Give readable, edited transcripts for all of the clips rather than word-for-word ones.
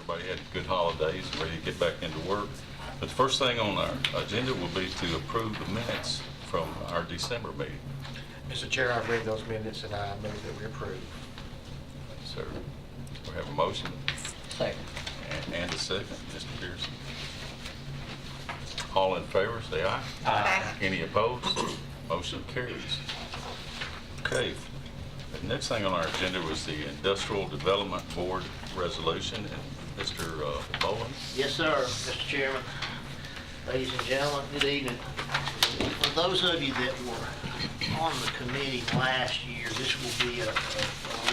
everybody had good holidays, ready to get back into work. But the first thing on our agenda will be to approve the minutes from our December meeting. Mr. Chair, I've read those minutes and I move that we approve. So we have a motion Second. and a second. Mr. Pearson. All in favor, say aye. Aye. Any opposed? Motion carries. Okay. The next thing on our agenda was the Industrial Development Board resolution. And Mr. Boland. Yes, sir, Mr. Chairman. Ladies and gentlemen, good evening. For those of you that were on the committee last year, this will be a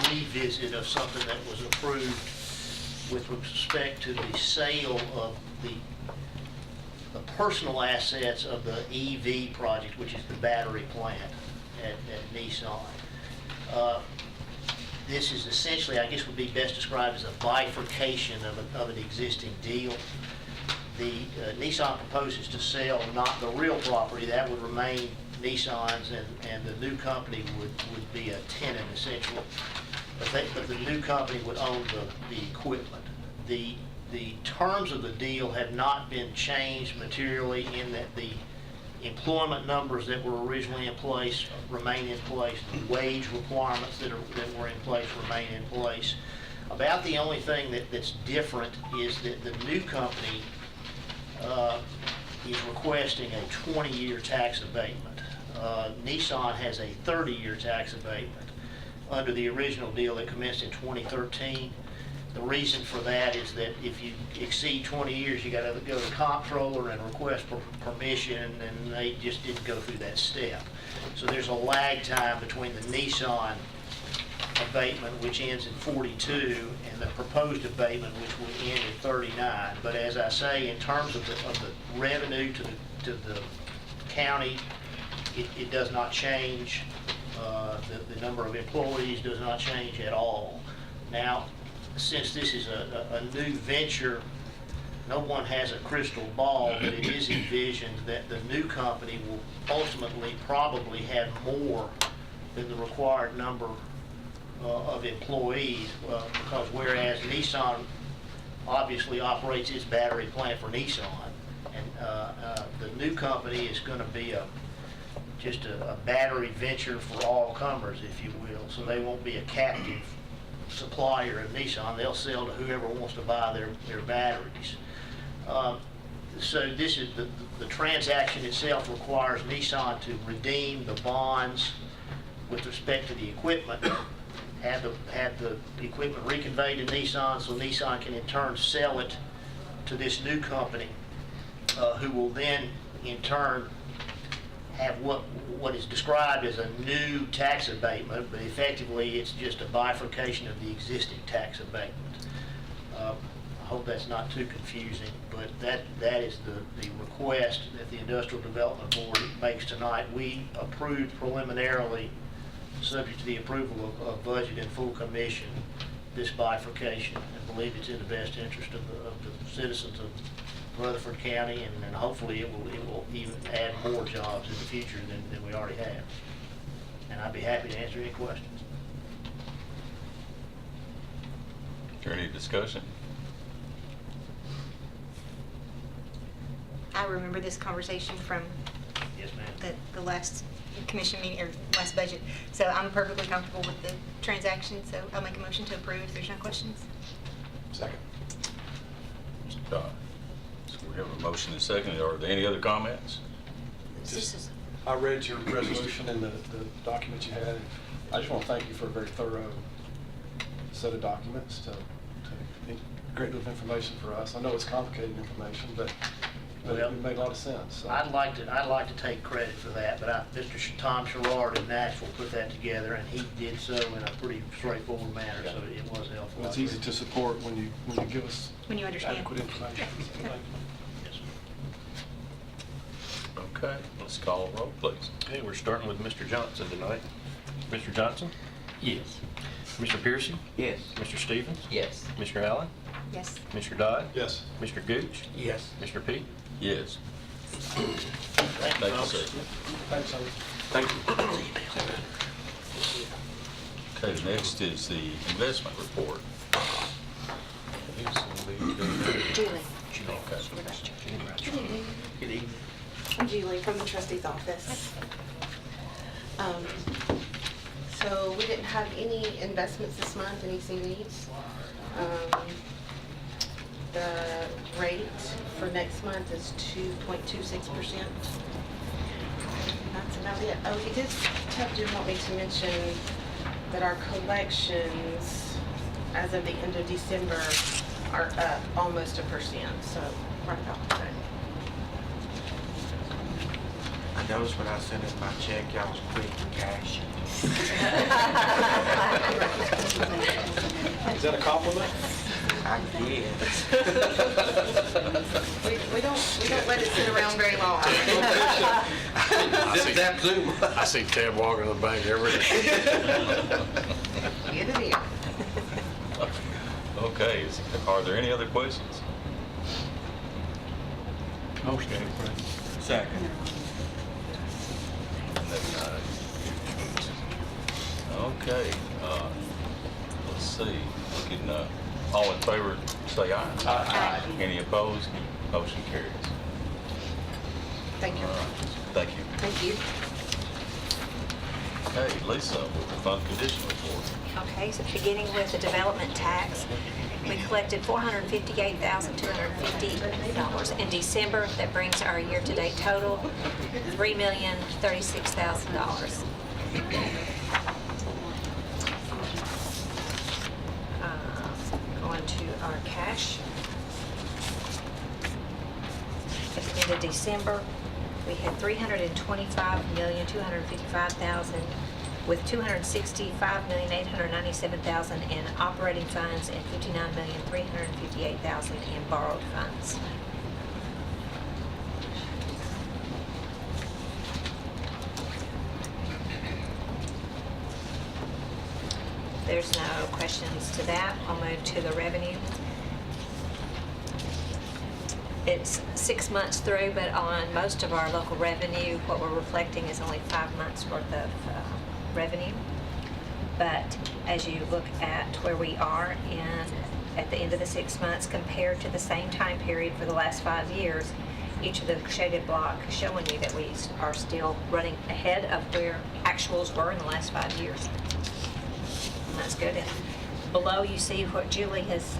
revisit of something that was approved with respect to the sale of the personal assets of the EV project, which is the battery plant at Nissan. This is essentially, I guess would be best described as a bifurcation of an existing deal. The Nissan proposes to sell not the real property, that would remain Nissan's, and the new company would be a tenant essentially. But the new company would own the equipment. The terms of the deal have not been changed materially in that the employment numbers that were originally in place remain in place. The wage requirements that were in place remain in place. About the only thing that's different is that the new company is requesting a 20-year tax abatement. Nissan has a 30-year tax abatement under the original deal that commenced in 2013. The reason for that is that if you exceed 20 years, you got to go to the comptroller and request permission, and they just didn't go through that step. So there's a lag time between the Nissan abatement, which ends in 42, and the proposed abatement, which will end in 39. But as I say, in terms of the revenue to the county, it does not change. The number of employees does not change at all. Now, since this is a new venture, no one has a crystal ball, but it is envisioned that the new company will ultimately probably have more than the required number of employees, because whereas Nissan obviously operates its battery plant for Nissan, and the new company is going to be just a battery venture for all comers, if you will, so they won't be a captive supplier of Nissan. They'll sell to whoever wants to buy their batteries. So this is the transaction itself requires Nissan to redeem the bonds with respect to the equipment, have the equipment reconveyed to Nissan, so Nissan can in turn sell it to this new company, who will then in turn have what is described as a new tax abatement, but effectively it's just a bifurcation of the existing tax abatement. I hope that's not too confusing, but that is the request that the Industrial Development Board makes tonight. We approved preliminarily, subject to the approval of budget and full commission, this bifurcation, and believe it's in the best interest of the citizens of Rutherford County, and hopefully it will even add more jobs in the future than we already have. And I'd be happy to answer any questions. Is there any discussion? I remember this conversation from Yes, ma'am. the last commission meeting, or last budget, so I'm perfectly comfortable with the transaction, so I'll make a motion to approve if there's no questions. Second. Mr. Dodd. So we have a motion and a second. Are there any other comments? I read your resolution and the document you had. I just want to thank you for a very thorough set of documents to great deal of information for us. I know it's complicated information, but Well, it made a lot of sense. So. I'd like to take credit for that, but Mr. Tom Sherrard in Nashville put that together, and he did so in a pretty straightforward manner, so it was helpful. It's easy to support when you give us When you understand. adequate information. So thank you. Yes, sir. Okay, let's call a roll, please. Okay, we're starting with Mr. Johnson tonight. Mr. Johnson? Yes. Mr. Piercy? Yes. Mr. Stevens? Yes. Mr. Allen? Yes. Mr. Dodd? Yes. Mr. Gooch? Yes. Mr. Peak? Yes. Thank Thank you, sir. Thanks, Howard. Thank you. Okay, next is the investment report. Here's some of these. from the trustee's office. So we didn't have any investments this month, any CDs. The rate for next month is 2.26%. That's about it. Oh, he did want me to mention that our collections, as of the end of December, are up almost 1%, so right about the same. I noticed when I sent in my check, y'all was quick for cash. Is that a compliment? I guess. We don't let it sit around very long. Zap zoom. I see Ted walking to the bank every day. Get it in. Okay, are there any other questions? Motion. Second. Okay, let's see, all in favor, say aye. Aye. Any opposed? Motion carries. Thank you. All right, thank you. Thank you. Okay, Lisa, with the fund condition report. Okay, so beginning with the development tax, we collected $458,250 in December. That brings our year-to-date total $3,036,000. Going to our cash. At the end of December, we had $325,255,000 with $265,897,000 in operating funds and $59,358,000 in borrowed funds. There's no questions to that. I'll move to the revenue. It's 6 months through, but on most of our local revenue, what we're reflecting is only 5 months worth of revenue. But as you look at where we are at the end of the 6 months compared to the same time period for the last 5 years, each of the shaded block showing you that we are still running ahead of where actuals were in the last 5 years. And that's good. And below you see what Julie has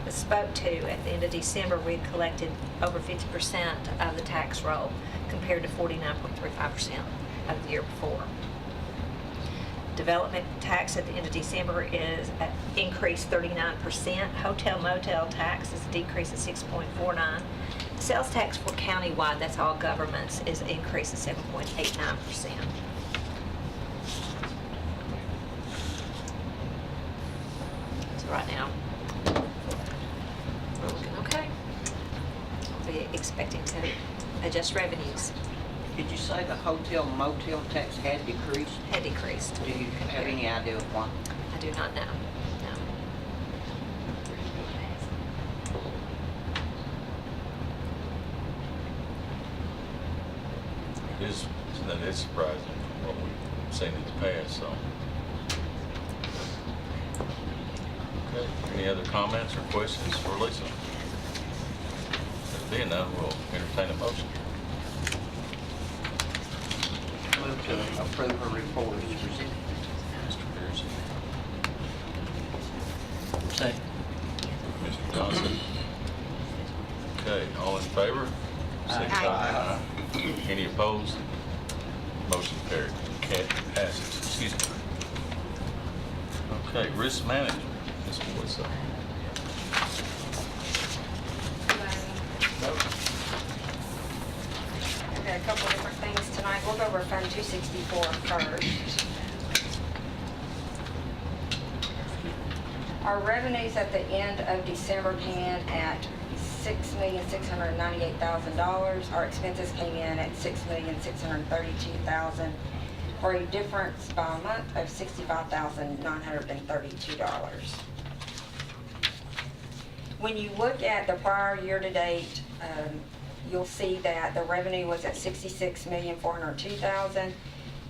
spoke to. At the end of December, we had collected over 50% of the tax roll compared to 49.35% of the year before. Development tax at the end of December is increased 39%. Hotel motel tax is a decrease of 6.49%. Sales tax for countywide, that's all governments, is an increase of 7.89%. So right now, we're looking okay. We'll be expecting to adjust revenues. Did you say the hotel motel tax had decreased? Had decreased. Do you have any idea of why? I do not know. No. That is surprising from what we've seen in the past, so. Okay, any other comments or questions for Lisa? There being none, we'll entertain a motion. Move to approve her report as presented. Mr. Pearson. Second. Mr. Johnson. Okay, all in favor? Signify by aye. Any opposed? Motion carried. Passes. Excuse me. Okay, risk management. Ms. Melissa. Okay, a couple different things tonight. We'll go over Fund 264 first. Our revenues at the end of December came in at $6,698,000. Our expenses came in at $6,632,000 for a difference by a month of $65,932. When you look at the prior year-to-date, you'll see that the revenue was at $66,402,000.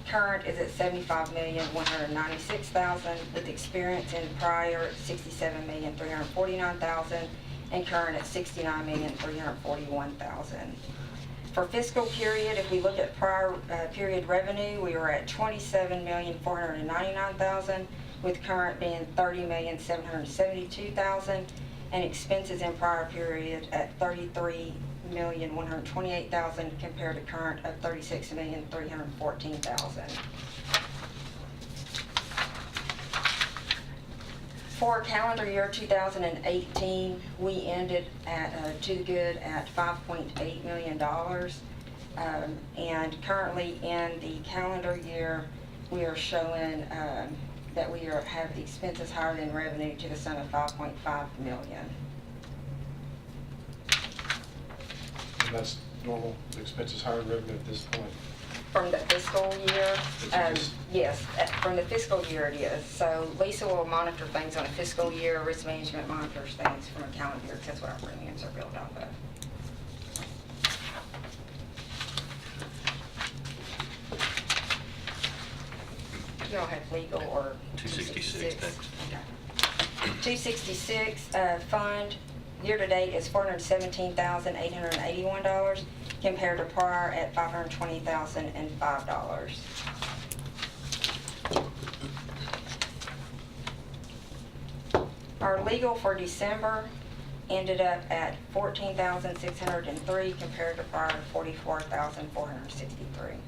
Current is at $75,196,000, with experience in prior at $67,349,000, and current at $69,341,000. For fiscal period, if we look at prior period revenue, we were at $27,499,000, with current being $30,772,000, and expenses in prior period at $33,128,000 compared to current of $36,314,000. For calendar year 2018, we ended at, to the good at $5.8 million. And currently in the calendar year, we are showing that we have the expenses higher than revenue to the sum of $5.5 million. And that's normal, the expenses higher than revenue at this point. From the fiscal year, It's yes, from the fiscal year it is. So Lisa will monitor things on a fiscal year, risk management monitors things from a calendar year, 'cause that's what our premiums are built off of. Y'all have legal or 266 next. Okay. 266 fund, year-to-date is $417,881 compared to prior at $520,005. Our legal for December ended up at $14,603 compared to prior to $44,463.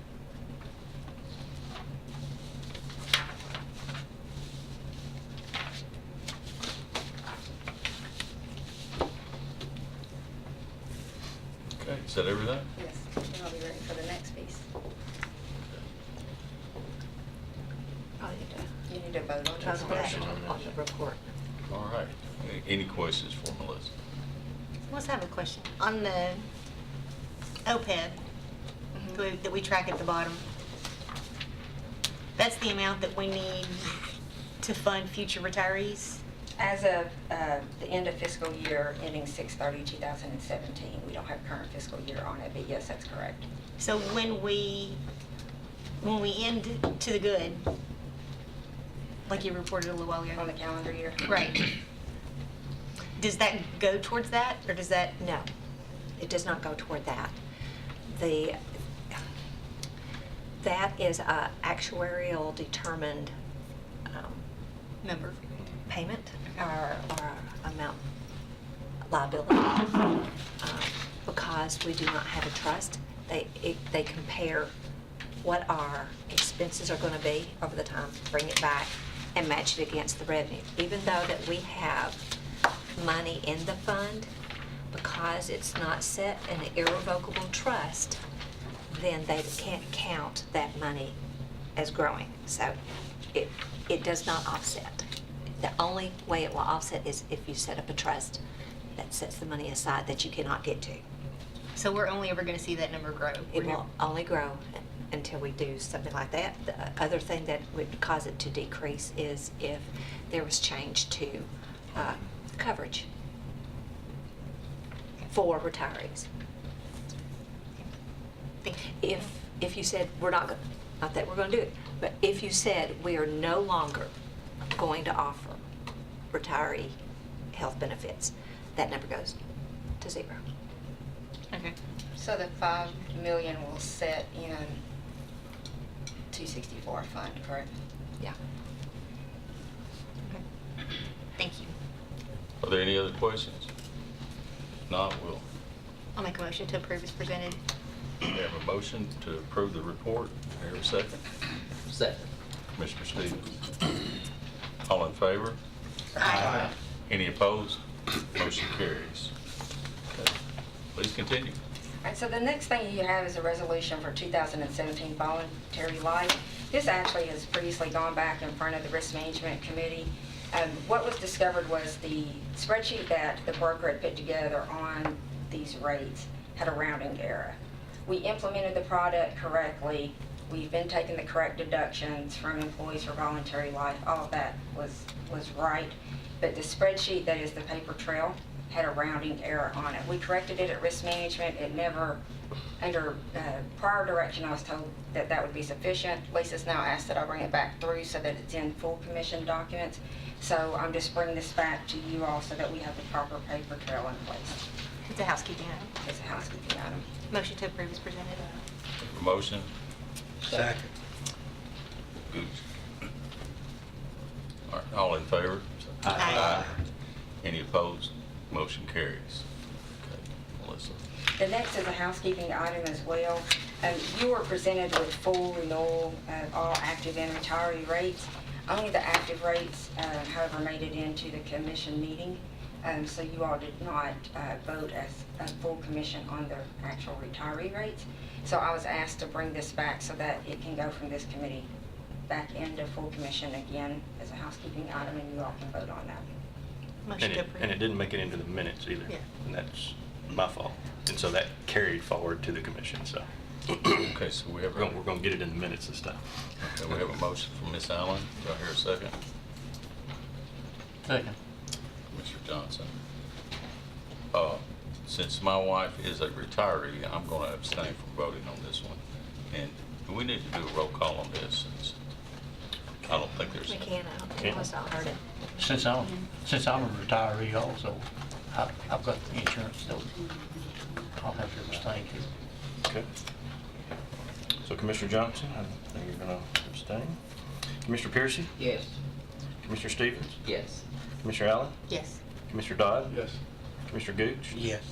Okay, is that everything? Yes, and I'll be ready for the next piece. You need to vote on this. Motion on the report. All right. Any questions for Melissa? Let's have a question. On the OPEB that we track at the bottom, that's the amount that we need to fund future retirees? As of the end of fiscal year ending 6/30/2017, we don't have current fiscal year on it, but yes, that's correct. So when we end to the good, like you reported a little while ago. On the calendar year. Right. Does that go towards that, or does that? No, it does not go toward that. That is a actuarial determined Number. payment or amount liability. Because we do not have a trust, they compare what our expenses are going to be over the time, bring it back, and match it against the revenue. Even though that we have money in the fund, because it's not set in an irrevocable trust, then they can't count that money as growing. So it does not offset. The only way it will offset is if you set up a trust that sets the money aside that you cannot get to. So we're only ever going to see that number grow? It will only grow until we do something like that. The other thing that would cause it to decrease is if there was change to coverage for retirees. Thank you. If you said we're not that we're going to do it, but if you said we are no longer going to offer retiree health benefits, that number goes to zero. Okay. So the $5 million will set in 264 fund, correct? Yeah. Thank you. Are there any other questions? If not, we'll I'll make a motion to approve as presented. have a motion to approve the report. Here, a second. Second. Commissioner Stevens. All in favor? Aye. Any opposed? Motion carries. Okay. Please continue. All right, so the next thing you have is a resolution for 2017 voluntary life. This actually has previously gone back in front of the Risk Management Committee. What was discovered was the spreadsheet that the broker had put together on these rates had a rounding error. We implemented the product correctly. We've been taking the correct deductions from employees for voluntary life. All of that was right. But the spreadsheet that is the paper trail had a rounding error on it. We corrected it at Risk Management. It never, under prior direction, I was told that that would be sufficient. Lisa's now asked that I bring it back through so that it's in full commission documents. So I'm just bringing this back to you all so that we have the proper paper trail in place. It's a housekeeping item. It's a housekeeping item. Motion to approve is presented. Motion? Second. Gooch. All right, all in favor? Aye. Any opposed? Motion carries. Okay, Melissa. The next is a housekeeping item as well. You were presented with full renewal of all active and retiree rates. Only the active rates, however, made it into the commission meeting. So you all did not vote as a full commission on the actual retiree rates. So I was asked to bring this back so that it can go from this committee back into full commission again as a housekeeping item, and you all can vote on that. Motion And to it, approve. and it didn't make it into the minutes either. Yeah. And that's my fault. And so that carried forward to the commission, so. Okay, so we have, We're gonna get it in the minutes this time. okay, we have a motion from Ms. Allen. Do I hear a second? Second. Mr. Johnson. Since my wife is a retiree, I'm going to abstain from voting on this one. And do we need to do a roll call on this? I don't think there's. We can, I don't think Can. it was all heard it. Since I'm a retiree also, I've got the insurance, so I'll have to abstain too. Okay. So Commissioner Johnson, I think you're gonna abstain. Commissioner Piercy, Yes. Commissioner Stevens, Yes. Commissioner Allen, Yes. Commissioner Dodd, Yes. Commissioner Gooch, Yes.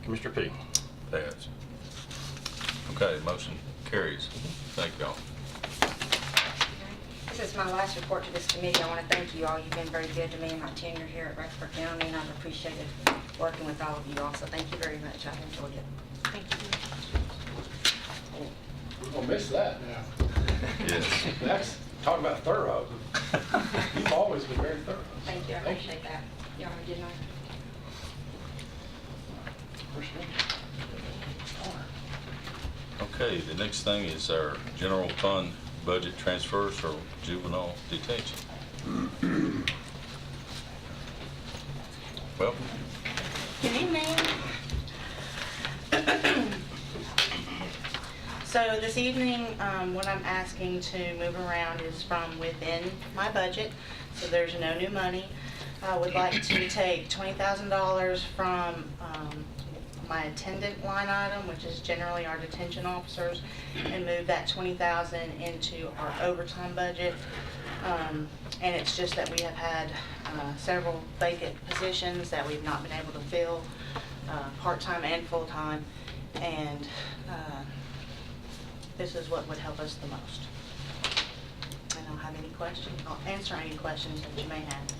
Commissioner P. Pass. Okay, motion carries. Thank y'all. This is my last report to this committee. I want to thank you all. You've been very good to me in my tenure here at Rexford County, and I've appreciated working with all of you all. So thank you very much. I've enjoyed it. Thank you. We're gonna miss that now. Yes. That's, talk about thorough. You've always been very thorough. Thank you. I Thank you. appreciate that. Y'all have a good night. Okay, the next thing is our general fund budget transfers for juvenile detention. Welcome. Good evening. So this evening, what I'm asking to move around is from within my budget, so there's no new money. I would like to take $20,000 from my attendant line item, which is generally our detention officers, and move that $20,000 into our overtime budget. And it's just that we have had several vacant positions that we've not been able to fill, part-time and full-time, and this is what would help us the most. I don't have any questions. I'll answer any questions that you may have.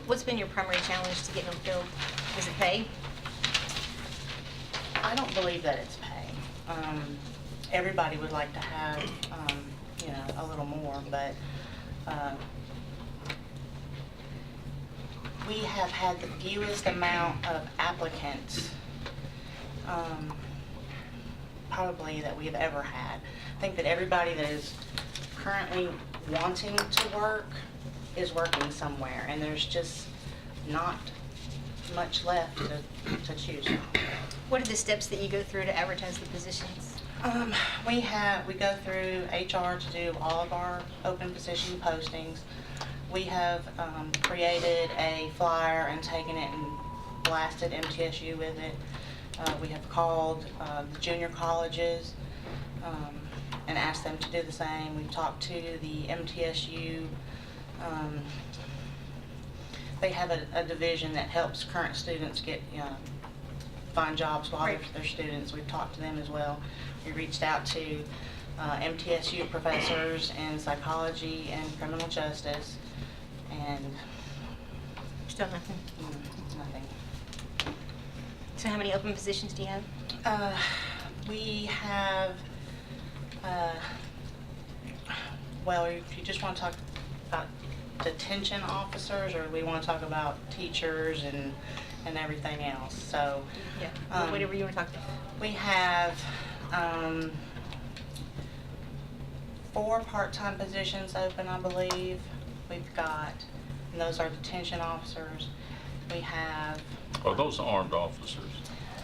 What's been your primary challenge to getting them filled? Is it pay? I don't believe that it's pay. Everybody would like to have, you know, a little more, but we have had the fewest amount of applicants probably that we've ever had. I think that everybody that is currently wanting to work is working somewhere, and there's just not much left to choose from. What are the steps that you go through to advertise the positions? We go through HR to do all of our open position postings. We have created a flyer and taken it and blasted MTSU with it. We have called the junior colleges and asked them to do the same. We've talked to the MTSU. They have a division that helps current students get find jobs while they're students. We've talked to them as well. We reached out to MTSU professors in psychology and criminal justice, and Still nothing. nothing. So how many open positions do you have? We have, well, if you just want to talk about detention officers, or we want to talk about teachers and everything else, so. Yeah, whatever you want to talk to. We have 4 part-time positions open, I believe. We've got, and those are detention officers. We have, Are those armed officers?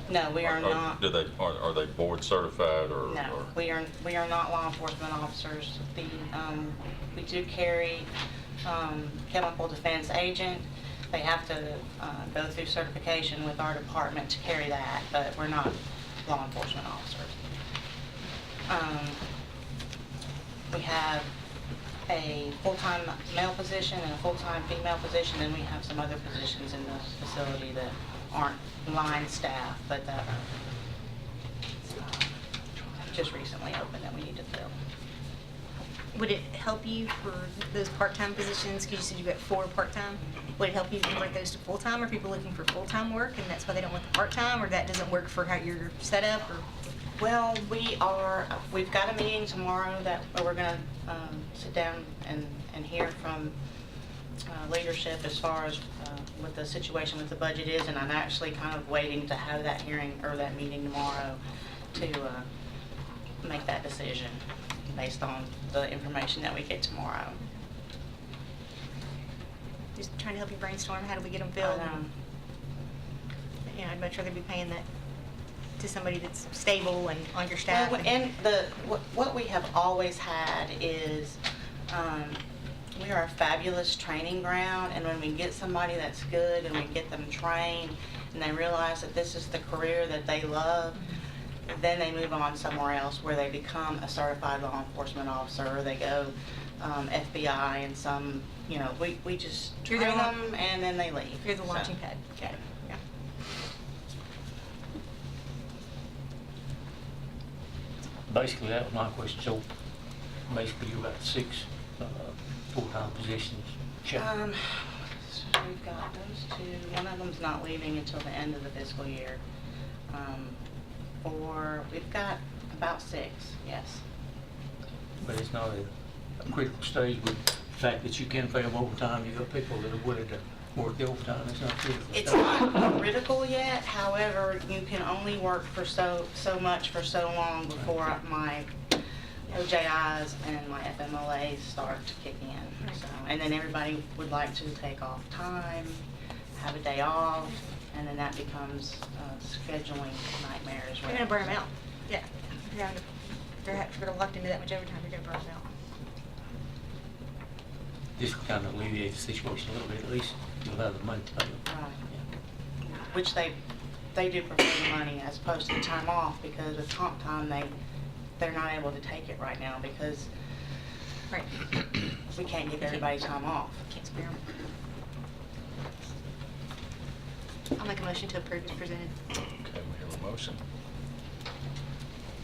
no, we are not. Are they board certified or? No, we are not law enforcement officers. We do carry chemical defense agent, they have to go through certification with our department to carry that, but we're not law enforcement officers. We have a full-time male position and a full-time female position, and we have some other positions in the facility that aren't line staff, but that are just recently opened that we need to fill. Would it help you for those part-time positions, because you said you've got 4 part-time? Would it help you convert those to full-time? Are people looking for full-time work, and that's why they don't want the part-time, or that doesn't work for how you're set up, or? Well, we've got a meeting tomorrow that we're going to sit down and hear from leadership as far as what the situation with the budget is, and I'm actually kind of waiting to have that hearing or that meeting tomorrow to make that decision based on the information that we get tomorrow. Just trying to help you brainstorm, how do we get them filled? I'd much rather be paying that to somebody that's stable and on your staff. Well, and what we have always had is we are a fabulous training ground, and when we get somebody that's good and we get them trained and they realize that this is the career that they love, then they move on somewhere else where they become a certified law enforcement officer, or they go FBI, and some, we just train them and then they leave. You're the launching pad. Okay. Yeah. Basically, that was my question. So basically, you've got 6 full-time positions. We've got those 2. One of them's not leaving until the end of the fiscal year. We've got about 6, yes. But it's not a critical stage with the fact that you can pay them overtime. You've got people that are willing to work the overtime. It's not critical. It's not critical yet. However, you can only work for so much for so long before my OJIs and my FMLAs start to kick in. So, and then everybody would like to take off time, have a day off, and then that becomes a scheduling nightmare as well. You're going to burn them out. Yeah. If they're locked into that much overtime, you're going to burn them out. This will kind of alleviate the situation a little bit. At least you'll have the money to pay them. Right. Which they do prefer the money as opposed to the time off, because with comp time they're not able to take it right now because Right. we can't give everybody time off. Can't spare them. I'll make a motion to approve as presented. Okay, we have a motion.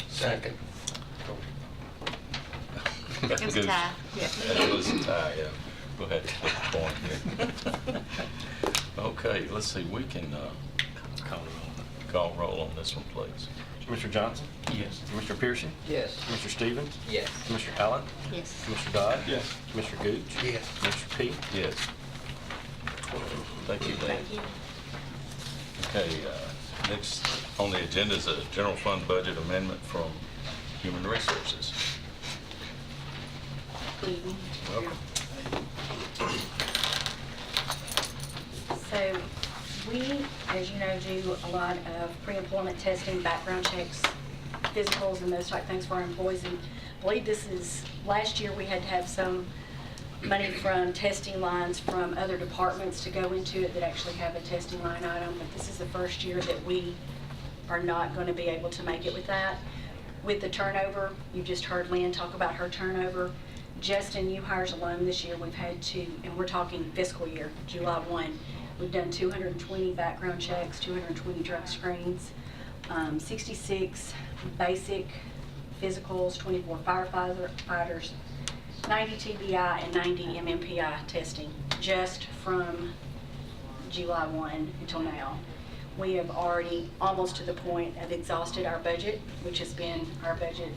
Second. It was a tie. Yeah. It was a tie, yeah. Go ahead, flip the point here. Okay, let's see, we can call roll on this one, please. Commissioner Johnson? Yes. Commissioner Pearson? Yes. Commissioner Stevens? Yes. Commissioner Allen? Yes. Commissioner Dodd? Yes. Commissioner Gooch? Yes. Commissioner Peak? Yes. Thank you, Dan. Thank you. Okay, next on the agenda is a general fund budget amendment from Human Resources. Welcome. So we, as you know, do a lot of pre-employment testing, background checks, physicals, and those type things for our employees. And I believe this is, last year we had to have some money from testing lines from other departments to go into it that actually have a testing line item. But this is the first year that we are not going to be able to make it with that. With the turnover, you just heard Lynn talk about her turnover. Just in new hires alone this year, we've had to, and we're talking fiscal year, July 1, we've done 220 background checks, 220 drug screens, 66 basic physicals, 24 firefighters, 90 TBI, and 90 MMPI testing just from July 1 until now. We have already, almost to the point, have exhausted our budget, which has been our budget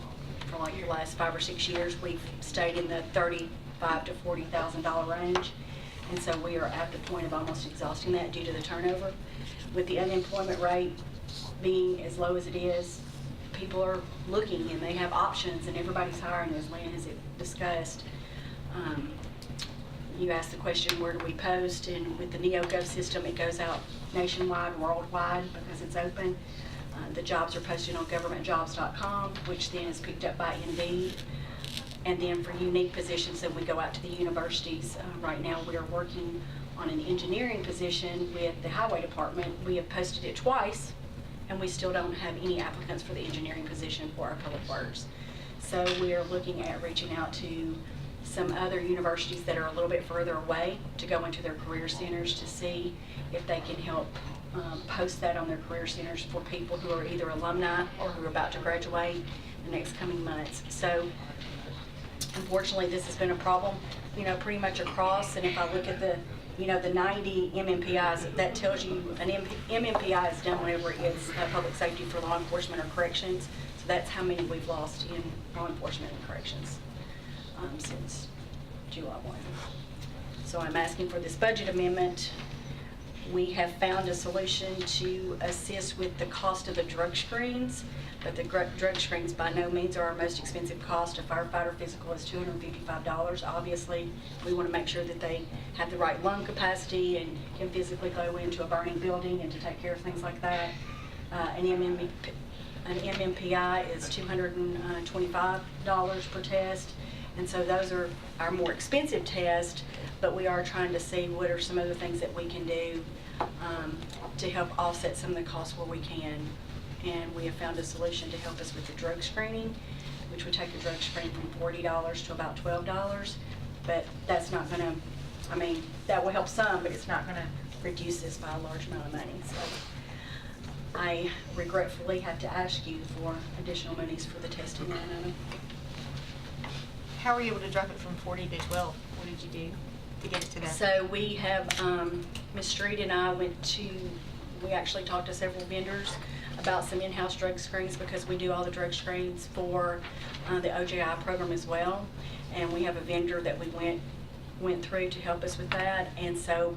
for like the last 5 or 6 years. We've stayed in the $35,000 to $40,000 range, and so we are at the point of almost exhausting that due to the turnover. With the unemployment rate being as low as it is, people are looking and they have options, and everybody's hiring, as Lynn has discussed. You asked the question, where do we post? And with the NeoGov system, it goes out nationwide, worldwide, because it's open. The jobs are posted on governmentjobs.com, which then is picked up by Indeed. And then for unique positions, then we go out to the universities. Right now, we are working on an engineering position with the highway department. We have posted it twice, and we still don't have any applicants for the engineering position for our public works. So we are looking at reaching out to some other universities that are a little bit further away to go into their career centers to see if they can help post that on their career centers for people who are either alumni or who are about to graduate in the next coming months. So unfortunately, this has been a problem, pretty much across. And if I look at the 90 MMPIs, that tells you an MMPI is done whenever it's public safety for law enforcement or corrections. So that's how many we've lost in law enforcement and corrections since July 1. So I'm asking for this budget amendment. We have found a solution to assist with the cost of the drug screens, but the drug screens by no means are our most expensive cost. A firefighter physical is $255. Obviously, we want to make sure that they have the right lung capacity and can physically go into a burning building and to take care of things like that. An MMPI is $225 per test. And so those are our more expensive tests, but we are trying to see what are some other things that we can do to help offset some of the costs where we can. And we have found a solution to help us with the drug screening, which would take a drug screen from $40 to about $12. But that's not going to, that will help some, but it's not going to reduce this by a large amount of money. So I regretfully have to ask you for additional monies for the testing line item. How were you able to drop it from 40 to 12? What did you do to get it to that? So we have, Ms. Street and I we actually talked to several vendors about some in-house drug screens because we do all the drug screens for the OJI program as well. And we have a vendor that we went through to help us with that. And so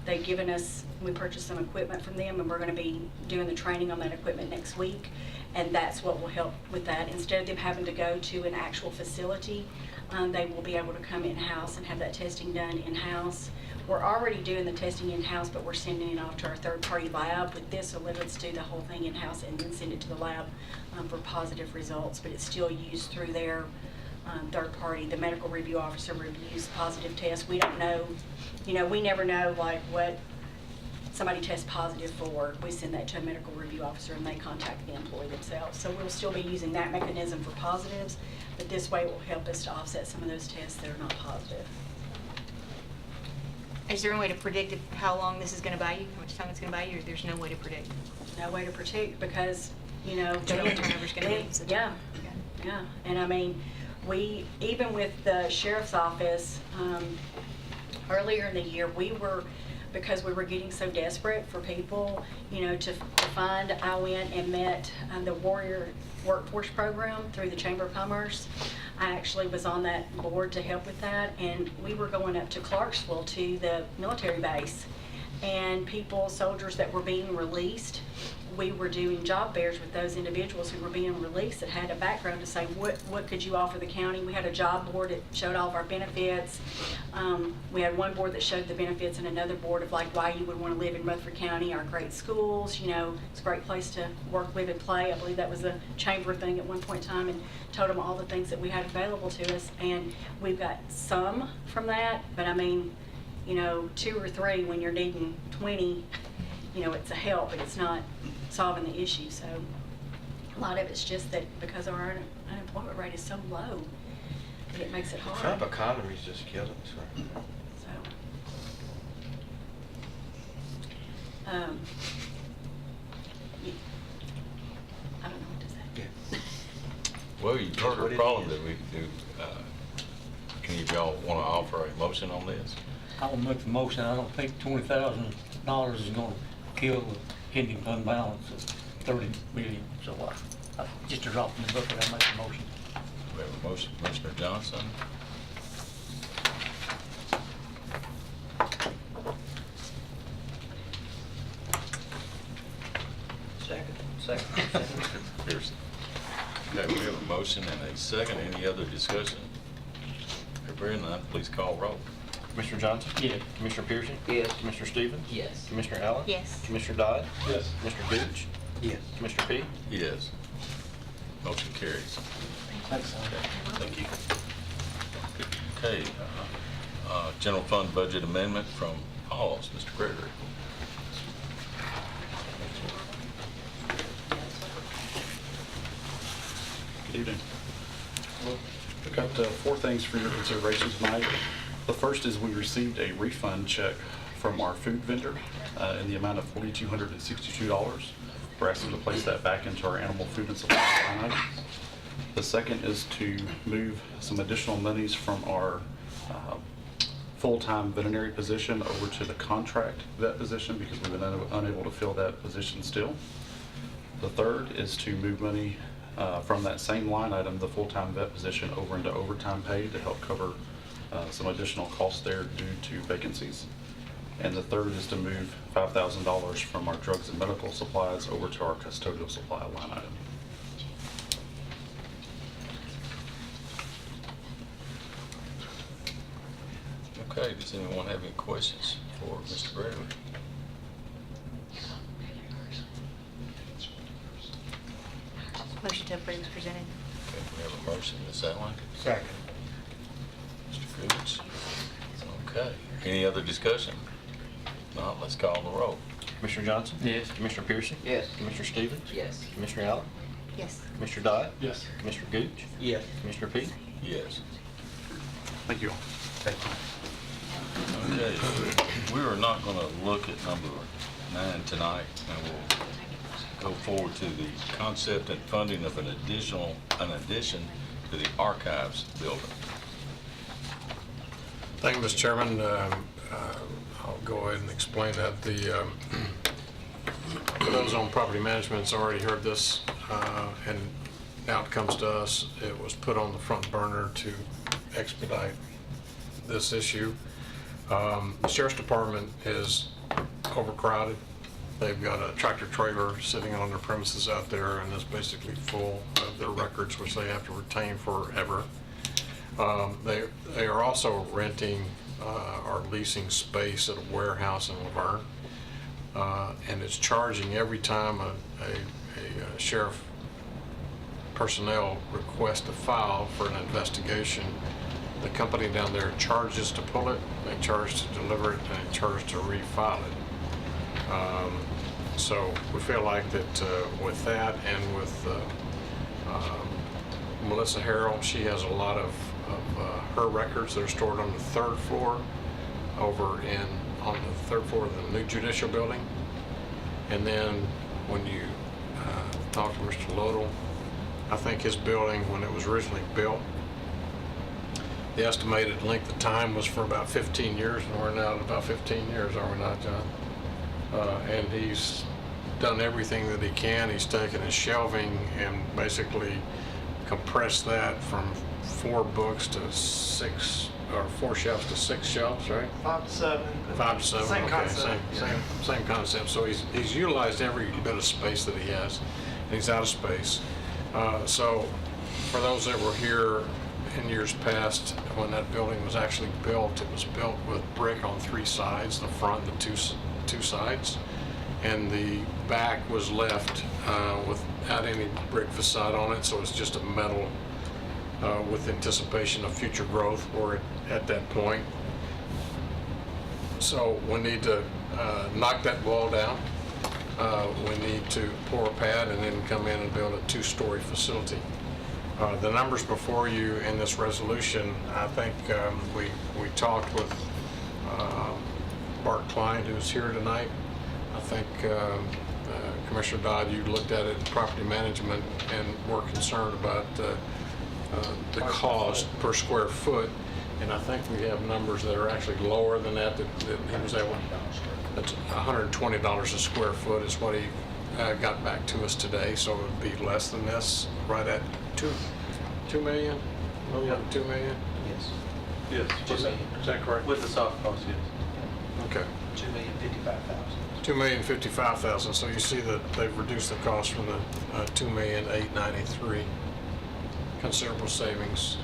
they've given us, we purchased some equipment from them, and we're going to be doing the training on that equipment next week. And that's what will help with that. Instead of them having to go to an actual facility, they will be able to come in-house and have that testing done in-house. We're already doing the testing in-house, but we're sending it off to our third-party lab. With this, so let's do the whole thing in-house and then send it to the lab for positive results. But it's still used through their third party. The medical review officer reviews positive tests. We don't know, we never know like what somebody tests positive for. We send that to a medical review officer and they contact the employee themselves. So we'll still be using that mechanism for positives, but this way it will help us to offset some of those tests that are not positive. Is there any way to predict how long this is going to buy you, how much time it's going to buy you, or there's no way to predict? No way to predict because, the turnover's going to be. Yeah. And even with the sheriff's office, earlier in the year, because we were getting so desperate for people, to find, I went and met the Warrior Workforce Program through the Chamber of Commerce. I actually was on that board to help with that, and we were going up to Clarksville to the military base, and soldiers that were being released, we were doing job fairs with those individuals who were being released that had a background to say, what could you offer the county? We had a job board that showed all of our benefits. We had one board that showed the benefits and another board of like why you would want to live in Rutherford County, our great schools, it's a great place to work, live, and play. I believe that was a chamber thing at one point in time, and told them all the things that we had available to us. And we've got some from that, but 2 or 3 when you're needing 20, it's a help, but it's not solving the issue. So a lot of it's just that because our unemployment rate is so low that it makes it hard. Trump economy's just killing us, right? So, I don't know what to say. Yeah. Well, you've heard What the it problem is. that we do. Can you y'all want to offer a motion on this? I will make the motion. I don't think $20,000 is going to kill the ending fund balance of $30 million. So just to drop in the bucket, I make the motion. We have a motion, Commissioner Johnson. Second. Mr. Pearson. Okay, we have a motion and a second. Any other discussion? If there is none, please call roll. Commissioner Johnson? Yes. Commissioner Pearson? Yes. Commissioner Stevens? Yes. Commissioner Allen? Yes. Commissioner Dodd? Yes. Commissioner Gooch? Yes. Commissioner P? Yes. Motion carries. Thanks, Tom. Thank you. Okay, general fund budget amendment from Halls. Mr. Gregory. Good evening. I've got 4 things for your consideration tonight. The first is we received a refund check from our food vendor in the amount of $4,262. We're asking to place that back into our animal food and supply line item. The second is to move some additional monies from our full-time veterinary position over to the contract vet position because we've been unable to fill that position still. The third is to move money from that same line item, the full-time vet position, over into overtime pay to help cover some additional costs there due to vacancies. And the third is to move $5,000 from our drugs and medical supplies over to our custodial supply line item. Okay, does anyone have any questions for Mr. Gregory? Motion to approve is presented. Okay, we have a motion. Ms. Allen? Second. Mr. Gooch? Okay, any other discussion? Not, let's call the roll. Commissioner Johnson? Yes. Commissioner Pearson? Yes. Commissioner Stevens? Yes. Commissioner Allen? Yes. Commissioner Dodd? Yes. Commissioner Gooch? Yes. Commissioner Pete? Yes. Thank you all. Okay, we are not going to look at number 9 tonight, and we'll go forward to the concept and funding of an addition to the archives building. Thank you, Mr. Chairman. I'll go ahead and explain that. For those on property management's already heard this, and now it comes to us. It was put on the front burner to expedite this issue. The Sheriff's Department is overcrowded. They've got a tractor trailer sitting on their premises out there, and it's basically full of their records, which they have to retain forever. They are also renting or leasing space at a warehouse in Laverne, and it's charging every time a sheriff personnel request a file for an investigation. The company down there charges to pull it, they charge to deliver it, and they charge to refile it. So we feel like that with that and with Melissa Harrell, she has a lot of her records that are stored on the 3rd floor on the 3rd floor of the new judicial building. And then when you talk to Mr. Lodell, I think his building, when it was originally built, the estimated length of time was for about 15 years, and we're now at about 15 years, are we not, John? And he's done everything that he can. He's taken his shelving and basically compressed that from 4 books to 6, or 4 shelves to 6 shelves, right? 5 to 7. 5 to 7, Same okay, concept. same concept. So he's utilized every bit of space that he has, and he's out of space. So for those that were here in years past, when that building was actually built, it was built with brick on 3 sides, the front and the two sides, and the back was left without any brick facade on it, so it's just a metal with anticipation of future growth or at that point. So we need to knock that wall down. We need to pour a pad and then come in and build a 2-story facility. The numbers before you in this resolution, I think we talked with Bart Klein, who's here tonight. I think Commissioner Dodd, you looked at it in property management and were concerned about the cost per square foot, and I think we have numbers that are actually lower than that he was able. That's $120 a square foot is what he got back to us today, so it would be less than this, right at 2 million? A little over 2 million? Yes. Yes. Is that correct? With the soft cost, yes. Okay. $2,055,000. $2,055,000. So you see that they've reduced the cost from the $2,893,000. Considerable savings.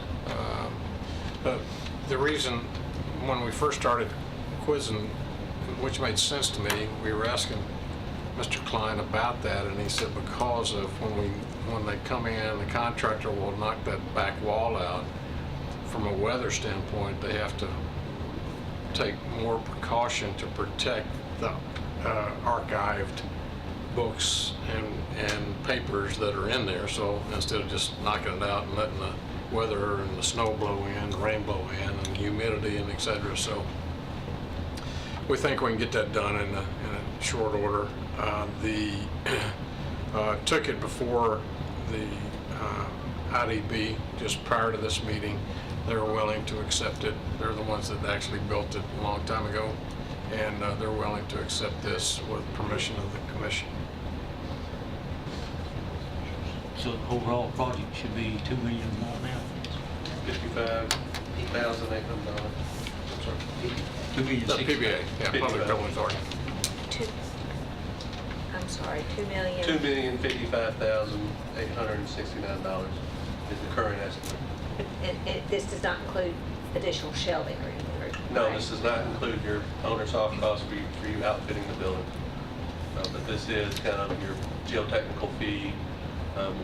But the reason, when we first started quizzing, which made sense to me, we were asking Mr. Klein about that, and he said because of when they come in, the contractor will knock that back wall out. From a weather standpoint, they have to take more precaution to protect the archived books and papers that are in there. So instead of just knocking it out and letting the weather and the snow blow in, the rain blow in, and humidity and et cetera. So we think we can get that done in a short order. Took it before the IDB just prior to this meeting. They were willing to accept it. They're the ones that actually built it a long time ago, and they're willing to accept this with permission of the commission. So the overall project should be $2 million more now. $55,800. $2 million. The PBA, yeah, Public Building Authority. I'm sorry, $2 million. $2,055,869 is the current estimate. And this does not include additional shelving or anything, right? No, this does not include your owner's soft cost for you outfitting the building. But this is kind of your geotechnical fee.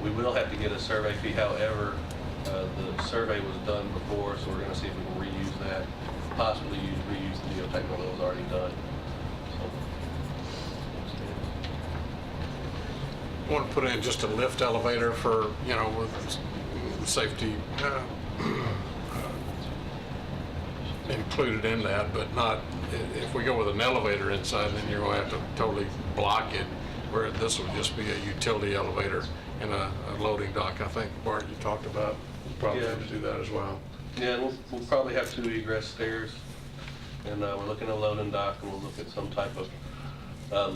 We will have to get a survey fee, however, the survey was done before, so we're going to see if we can reuse that, possibly reuse the geotechnical that was already done. I want to put in just a lift elevator for, with safety included in that, but not, if we go with an elevator inside, then you're going to have to totally block it, where this would just be a utility elevator and a loading dock. I think, Bart, you talked about probably have to do that as well. Yeah, and we'll probably have 2 egress stairs, and we're looking at a loading dock, and we'll look at some type of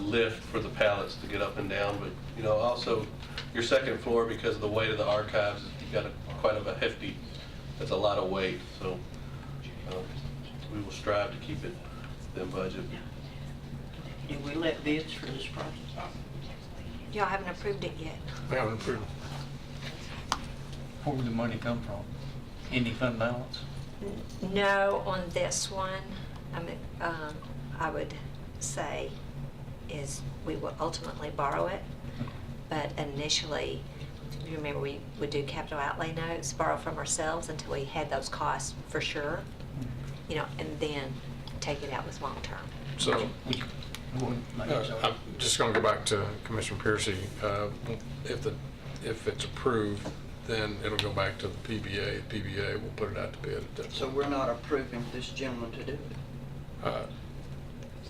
lift for the pallets to get up and down. But also your second floor, because of the weight of the archives, you've got quite a hefty, that's a lot of weight. So we will strive to keep it within budget. Did we let bids for this project? Y'all haven't approved it yet. We haven't approved. Where would the money come from? Ending fund balance? No, on this one, I would say is we will ultimately borrow it, but initially, you remember we would do capital outlay notes, borrow from ourselves until we had those costs for sure, and then take it out as long term. So I'm just going to go back to Commissioner Piercy. If it's approved, then it'll go back to the PBA. The PBA will put it out to bid at that point. So we're not approving this gentleman to do it?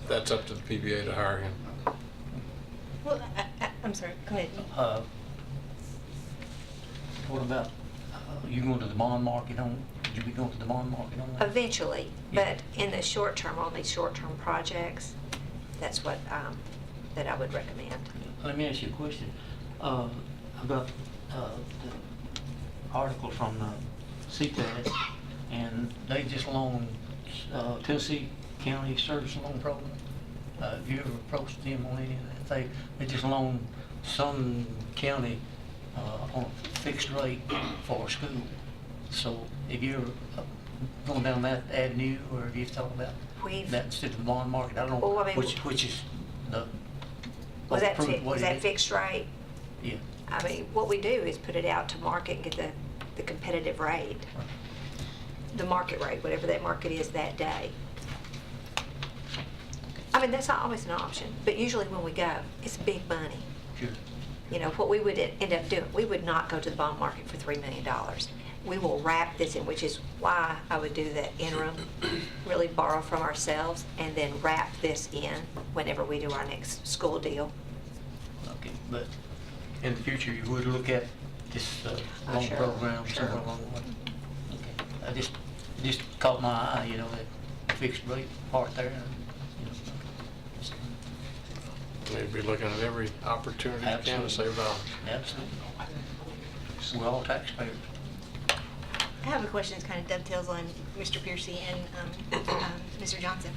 That's up to the PBA to hire him. Well, I'm sorry, go ahead. What about, you going to the bond market would you be going to the bond market on that? Eventually, but in the short term, on these short-term projects, that's what, that I would recommend. Let me ask you a question about the article from CTAS, and they just loaned Tennessee County Service Loan Program. Have you ever approached them on any of that? They just loaned some county on a fixed rate for a school. So have you ever gone down that avenue, or have you thought about that instead of the bond market? I don't know which is the Was that approved way. fixed rate? Yeah. I mean, what we do is put it out to market and get the competitive rate, the market rate, whatever that market is that day. I mean, that's not always an option, but usually when we go, it's big money. Sure. What we would end up doing, we would not go to the bond market for $3 million. We will wrap this in, which is why I would do that interim, really borrow from ourselves, and then wrap this in whenever we do our next school deal. Okay, but in the future, you would look at this loan Sure, program sure. somewhere along the way? Okay, it just caught my eye, that fixed rate part there. We'd be looking at every opportunity you can to save dollars. Absolutely. We're all taxpayers. I have a question that kind of dovetails on Mr. Piercy and Mr. Johnson.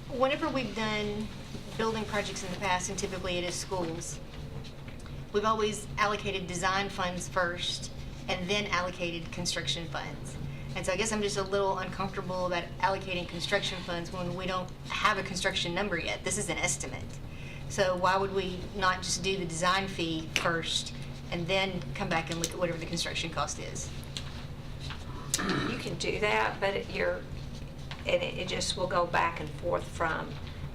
Whenever we've done building projects in the past, and typically it is schools, we've always allocated design funds first and then allocated construction funds. And so I guess I'm just a little uncomfortable about allocating construction funds when we don't have a construction number yet. This is an estimate. So why would we not just do the design fee first and then come back and look at whatever the construction cost is? You can do that, but and it just will go back and forth from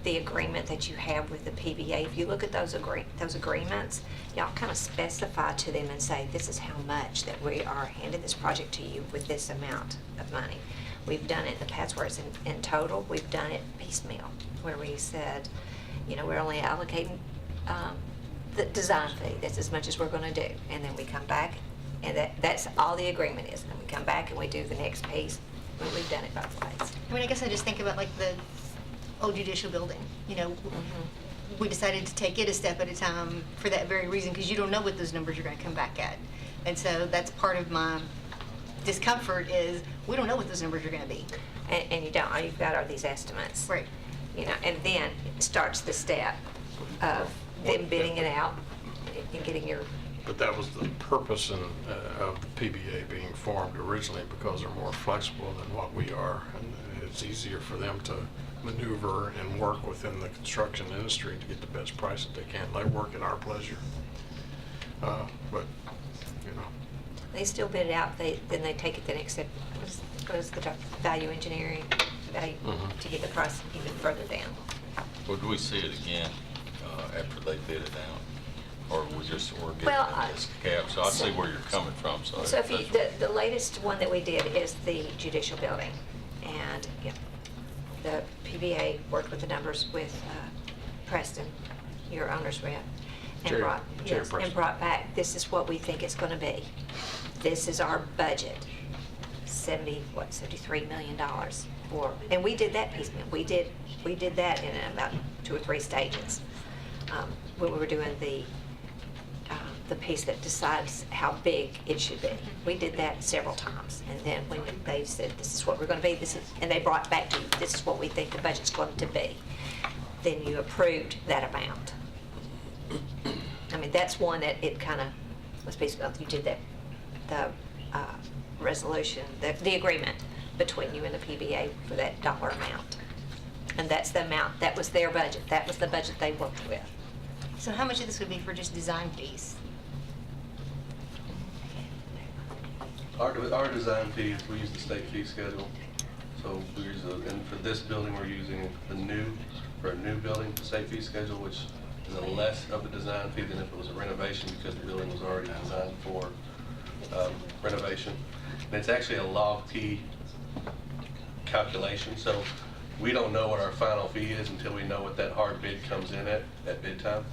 the agreement that you have with the PBA. If you look at those agreements, y'all kind of specify to them and say, this is how much that we are handing this project to you with this amount of money. We've done it in the past where it's in total. We've done it piecemeal, where we said, you know, we're only allocating the design fee. That's as much as we're going to do. And then we come back, and that's all the agreement is. And then we come back and we do the next piece. We've done it both ways. I mean, I guess I just think about like the old judicial building, you know, we decided to take it a step at a time for that very reason, because you don't know what those numbers are going to come back at. And so that's part of my discomfort is we don't know what those numbers are going to be. And you don't. All you've got are these estimates. Right. You know, and then it starts the step of them bidding it out and getting your. But that was the purpose of the PBA being formed originally, because they're more flexible than what we are, and it's easier for them to maneuver and work within the construction industry to get the best price that they can. They work at our pleasure. But, you know. They still bid it out. Then they take it the next step. Goes the value engineering to get the price even further down. Would we see it again after they bid it out? Or we're getting this cap? So I see where you're coming from. So if you, the latest one that we did is the judicial building. And the PBA worked with the numbers with Preston, your owner's rep, and brought back, this is what we think it's going to be. This is our budget, $73 million for, and we did that piecemeal. We did that in about 2 or 3 stages when we were doing the piece that decides how big it should be. We did that several times, and then when they said this is what we're going to be, and they brought back to you, this is what we think the budget's going to be, then you approved that amount. I mean, that's one that it kind of was basically, you did the resolution, the agreement between you and the PBA for that dollar amount, and that's the amount, that was their budget, that was the budget they worked with. So how much of this would be for just design fees? Our design fees, we use the state fee schedule. So we use, and for this building, we're using for a new building, the state fee schedule, which is a less of a design fee than if it was a renovation, because the building was already designed for renovation. And it's actually a log P calculation. So we don't know what our final fee is until we know what that hard bid comes in at bid time.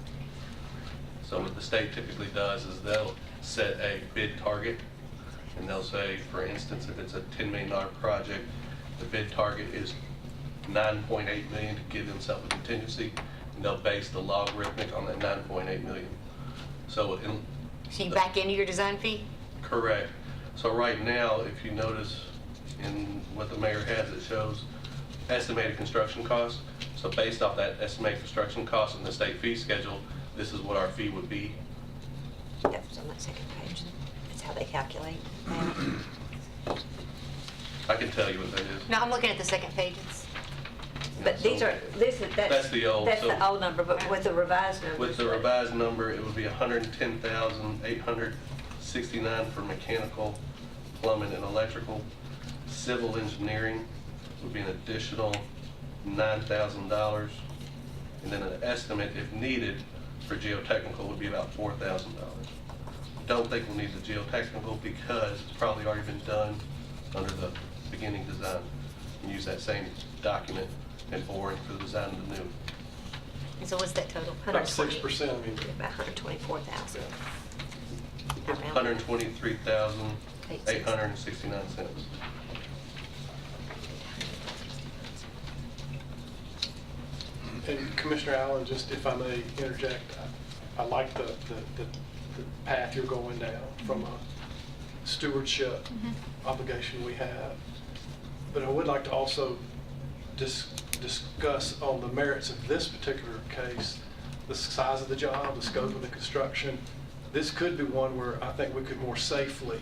So what the state typically does is they'll set a bid target, and they'll say, for instance, if it's a $10 million project, the bid target is $9.8 million to give themselves a contingency, and they'll base the logarithmic on that $9.8 million. So you back into your design fee? Correct. So right now, if you notice in what the mayor has, it shows estimated construction costs. So based off that estimated construction cost and the state fee schedule, this is what our fee would be. That was on that second page. That's how they calculate that. I can tell you what that is. No, I'm looking at the second page. But that's the old. That's so the old number, but with the revised number. with the revised number, it would be $110,869 for mechanical, plumbing, and electrical. Civil engineering would be an additional $9,000, and then an estimate, if needed, for geotechnical would be about $4,000. Don't think we'll need the geotechnical because it's probably already been done under the beginning design. And use that same document and boring for the design of the new. And so what's that total? About 6%, I mean. About 124,000. 123,869 cents. And Commissioner Allen, just if I may interject, I like the path you're going down from a stewardship obligation we have. But I would like to also discuss on the merits of this particular case, the size of the job, the scope of the construction. This could be one where I think we could more safely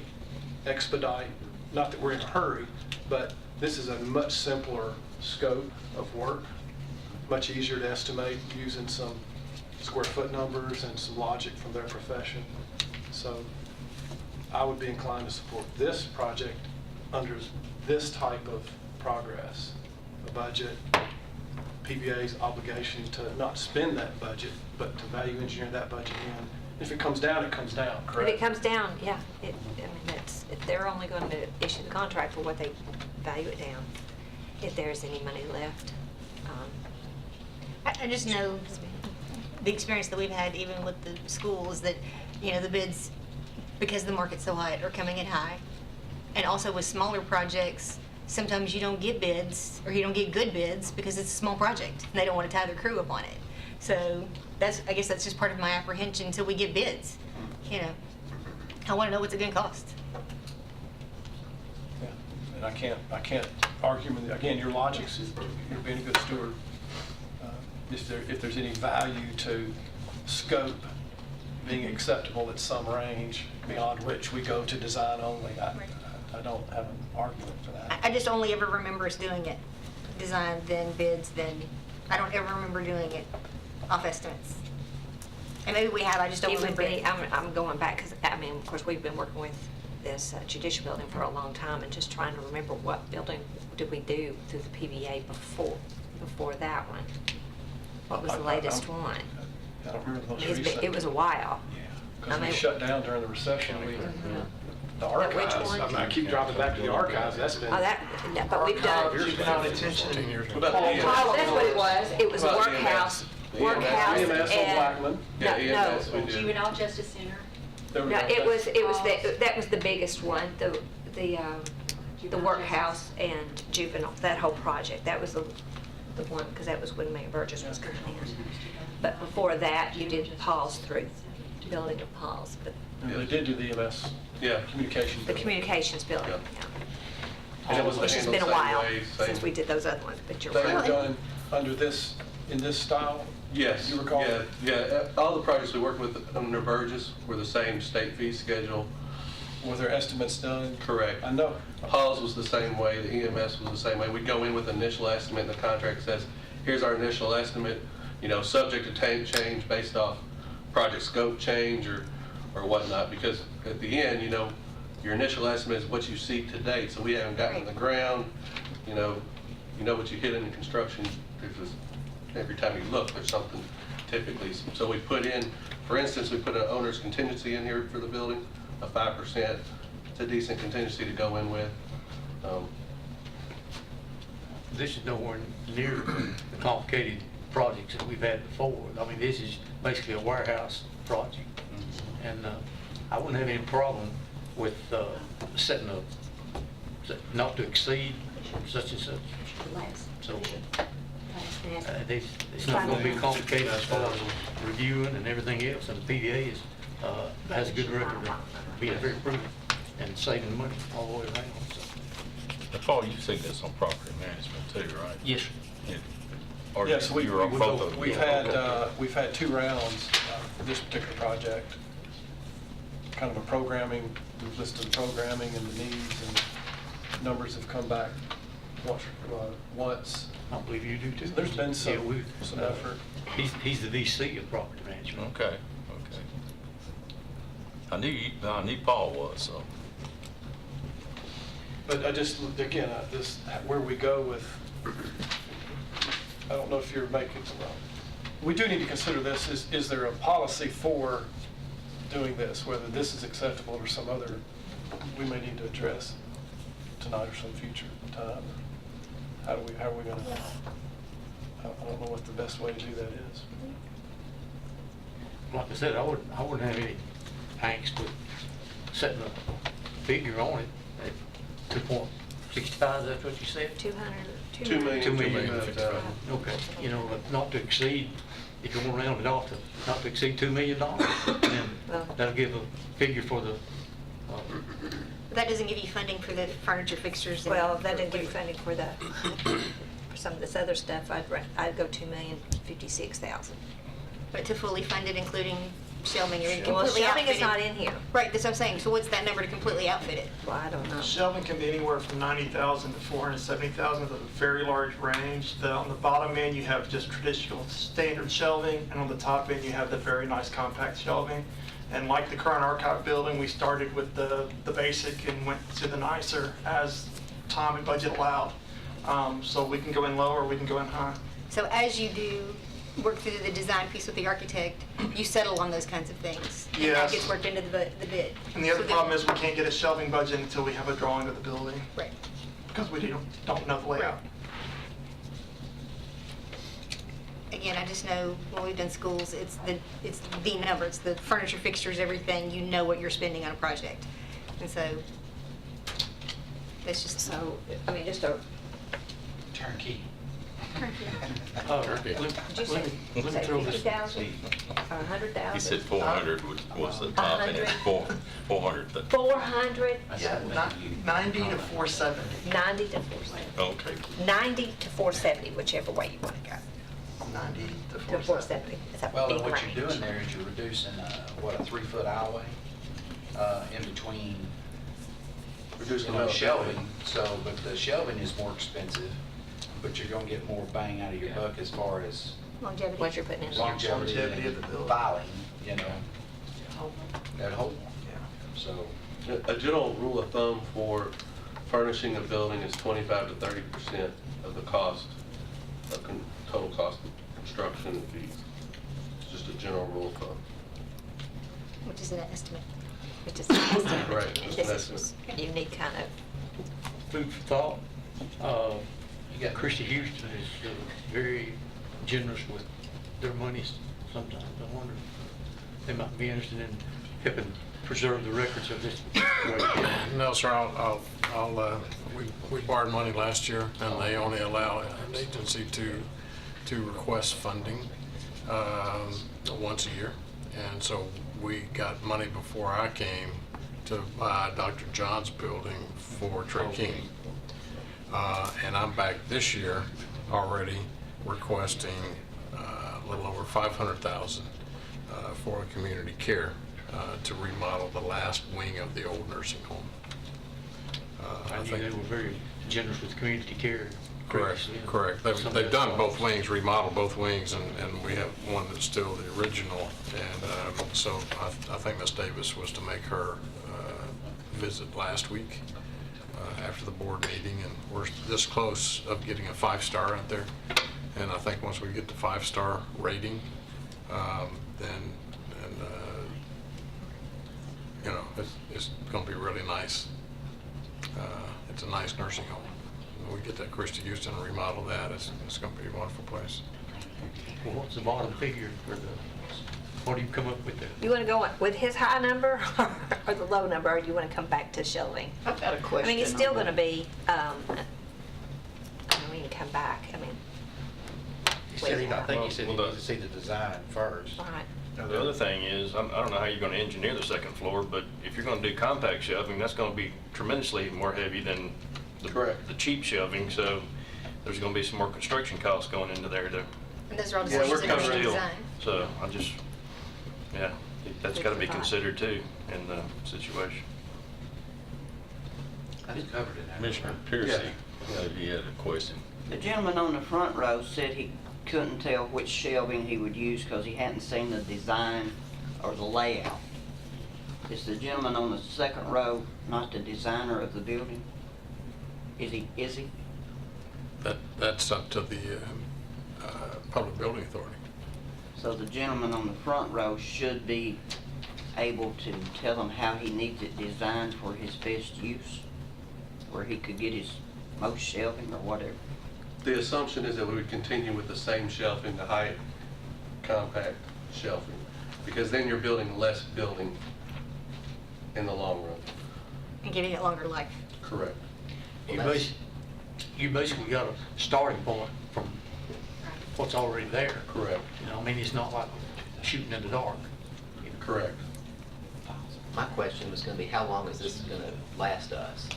expedite, not that we're in a hurry, but this is a much simpler scope of work, much easier to estimate using some square foot numbers and some logic from their profession. So I would be inclined to support this project under this type of progress. a budget, PBA's obligation to not spend that budget, but to value engineer that budget in. If it comes down, it comes down, correct? If it comes down, yeah, I mean, if they're only going to issue the contract for what they value it down, if there's any money left. I just know the experience that we've had even with the schools that, you know, the bids, because the market's so hot, are coming in high. And also with smaller projects, sometimes you don't get bids, or you don't get good bids because it's a small project and they don't want to tie their crew up on it. So I guess that's just part of my apprehension until we get bids. You know, I want to know what's it going to cost. Yeah, and I can't argue with, again, your logic is you're being a good steward. If there's any value to scope being acceptable at some range beyond which we go to design only, I don't have an argument for that. I just only ever remember us doing it, design, then bids, then, I don't ever remember doing it off estimates. And maybe we have, I just don't It would remember. be, I'm going back, because, I mean, of course, we've been working with this judicial building for a long time, and just trying to remember what building did we do through the PBA before that one? What was the latest one? I don't remember the most It's been- recent. It was a while. Because I we mean- shut down during the recession. The archives, one? I mean, I keep dropping back to the archives, that's been. Oh, but we've done. Juvenile detention. 10 years ago. What about the EMS? Oh, that's what it was. It was a What about the workhouse, EMS? workhouse EMS on and. Blackman. Yeah, No, EMS we did. Juvenile Justice Center. There we No, go. it was that was the biggest one, the workhouse and juvenile, that whole project. That was the one, because that was when Mayor Burgess was coming in. But before that, you did Paul's through, building of Paul's, but They did do the EMS Yeah. communications. the communications building, Yeah. yeah. And it was It's just been a handled the same while way, since same- we did those other ones, but you're They were right. done under this, in this style? Yes. You recall? Yeah. All the projects we worked with under Burgess were the same state fee schedule. Were there estimates done? Correct. I know. Paul's was the same way, the EMS was the same way. We go in with an initial estimate, and the contract says, here's our initial estimate, you know, subject to change based off project scope change or whatnot, because at the end, you know, your initial estimate is what you see to date, so we haven't gotten in the ground, you know what you hit in the construction, because every time you look, there's something typically. So we put in, for instance, we put an owner's contingency in here for the building, a 5%. It's a decent contingency to go in with. This is nowhere near the complicated projects that we've had before. I mean, this is basically a warehouse project. And I wouldn't have any problem with setting a, not to exceed such and such. So it's not going to be complicated as far as reviewing and everything else. And the PDA has a good record of being very prudent and saving money all the way around. So. Now, Paul, you've seen this on property management too, right? Yes, sir. Yeah. Or Yes, you were on both of them? we've Okay. had 2 rounds for this particular project. Kind of a programming, we've listed the programming and the needs, and numbers have come back once. I believe you do too. There's been some Yeah, effort. He's the VC of property management. Okay. I knew Paul was, so. But I just, again, where we go with, I don't know if you're making, we do need to consider this, is there a policy for doing this, whether this is acceptable or some other, we may need to address tonight or some future time. How are we gonna, I don't know what the best way to do that is. Like I said, I wouldn't have any angst with setting a figure on it at 2.65, that's what you said? 2 million. 2 million. 2,050,000. Okay, you know, not to exceed, if you want to round it off to, not to exceed $2 million, then that'll give a figure for the, But that doesn't give you funding for the furniture fixtures. And Well, if that didn't give you funding for some of this other stuff, I'd go $2,056,000. But to fully fund it, including shelving, you're Well, completely shelving outfitted. is not in here. Right, that's what I'm saying. So what's that number to completely outfit it? Well, I don't know. Shelving can be anywhere from 90,000 to 470,000, a very large range. On the bottom end, you have just traditional standard shelving, and on the top end, you have the very nice compact shelving. And like the current archive building, we started with the basic and went to the nicer as time and budget allowed. So we can go in low or we can go in high. So as you do work through the design piece with the architect, you settle on those kinds of things. And Yes. that gets worked into the bid. And the other So then- problem is we can't get a shelving budget until we have a drawing of the building, Right. because we don't know the layout. Again, I just know when we've done schools, it's the number, it's the furniture, fixtures, everything, you know what you're spending on a project. And so, that's just. So, I mean, just a, Turnkey. Turkey. did you say, say 50,000 or 100,000? He said 400 was the top end, 400. 400, Yeah, 90 to 470. 90 to 470. Okay. 90 to 470, whichever way you want to go. 90 to To 470. 470, it's a Well, big and what range. you're doing there is you're reducing, a 3-foot aisleway in between, reducing the shelving, so, but the shelving is more expensive, but you're gonna get more bang out of your buck as far as Longevity. Once you're putting in. longevity Longevity of the and building. filing, you know, that whole, Yeah. so. A general rule of thumb for furnishing a building is 25 to 30% of the cost, of total cost of construction and fees. It's just a general rule of thumb. Which is an estimate. Which is an estimate. Right, And just this an is estimate. Unique kind of, Food for thought. You got Christie Houston is very generous with their monies sometimes. I wonder if they might be interested in helping preserve the records of this. No, sir, we borrowed money last year, and they only allow an agency to request funding once a year. And so we got money before I came to buy Dr. John's building for Trey King. And I'm back this year already requesting a little over $500,000 for community care to remodel the last wing of the old nursing home. I knew they were very generous with community care. Correct, Yeah. correct. Some They've of done that- both wings, remodeled both wings, and we have one that's still the original. And so I think Ms. Davis was to make her visit last week after the board meeting, and we're this close of getting a 5-star out there. And I think once we get the 5-star rating, then you know, it's going to be really nice. It's a nice nursing home. When we get that Christie Houston and remodel that, it's going to be a wonderful place. Well, what's the bottom figure for the, what do you come up with there? you want to go with his high number or the low number, or do you want to come back to shelving? I've got a I question. mean, it's still on going to that. be, we can come back, I mean. He said, I think he Well, said he well, needs to see the design first. Right. Now, the other thing is, I don't know how you're going to engineer the second floor, but if you're going to do compact shelving, that's going to be tremendously more heavy than Correct. the cheap shelving, so there's going to be some more construction costs going into there to And those are all Yeah, we're decisions that are covering steel. design. So I just, yeah, that's got to be considered too in the situation. That's covered in that. Commissioner Piercy, he had a question. The gentleman on the front row said he couldn't tell which shelving he would use because he hadn't seen the design or the layout. Is the gentleman on the second row not the designer of the building? Is he? That's up to the Public Building Authority. So the gentleman on the front row should be able to tell him how he needs it designed for his best use, where he could get his most shelving or whatever. The assumption is that we would continue with the same shelving, the height, compact shelving, because then you're building less building in the long run. And giving it longer life. Correct. You basically got a starting point from what's already there. Correct. You know, I mean, it's not like shooting in the dark. Correct. My question was gonna be, how long is this gonna last us?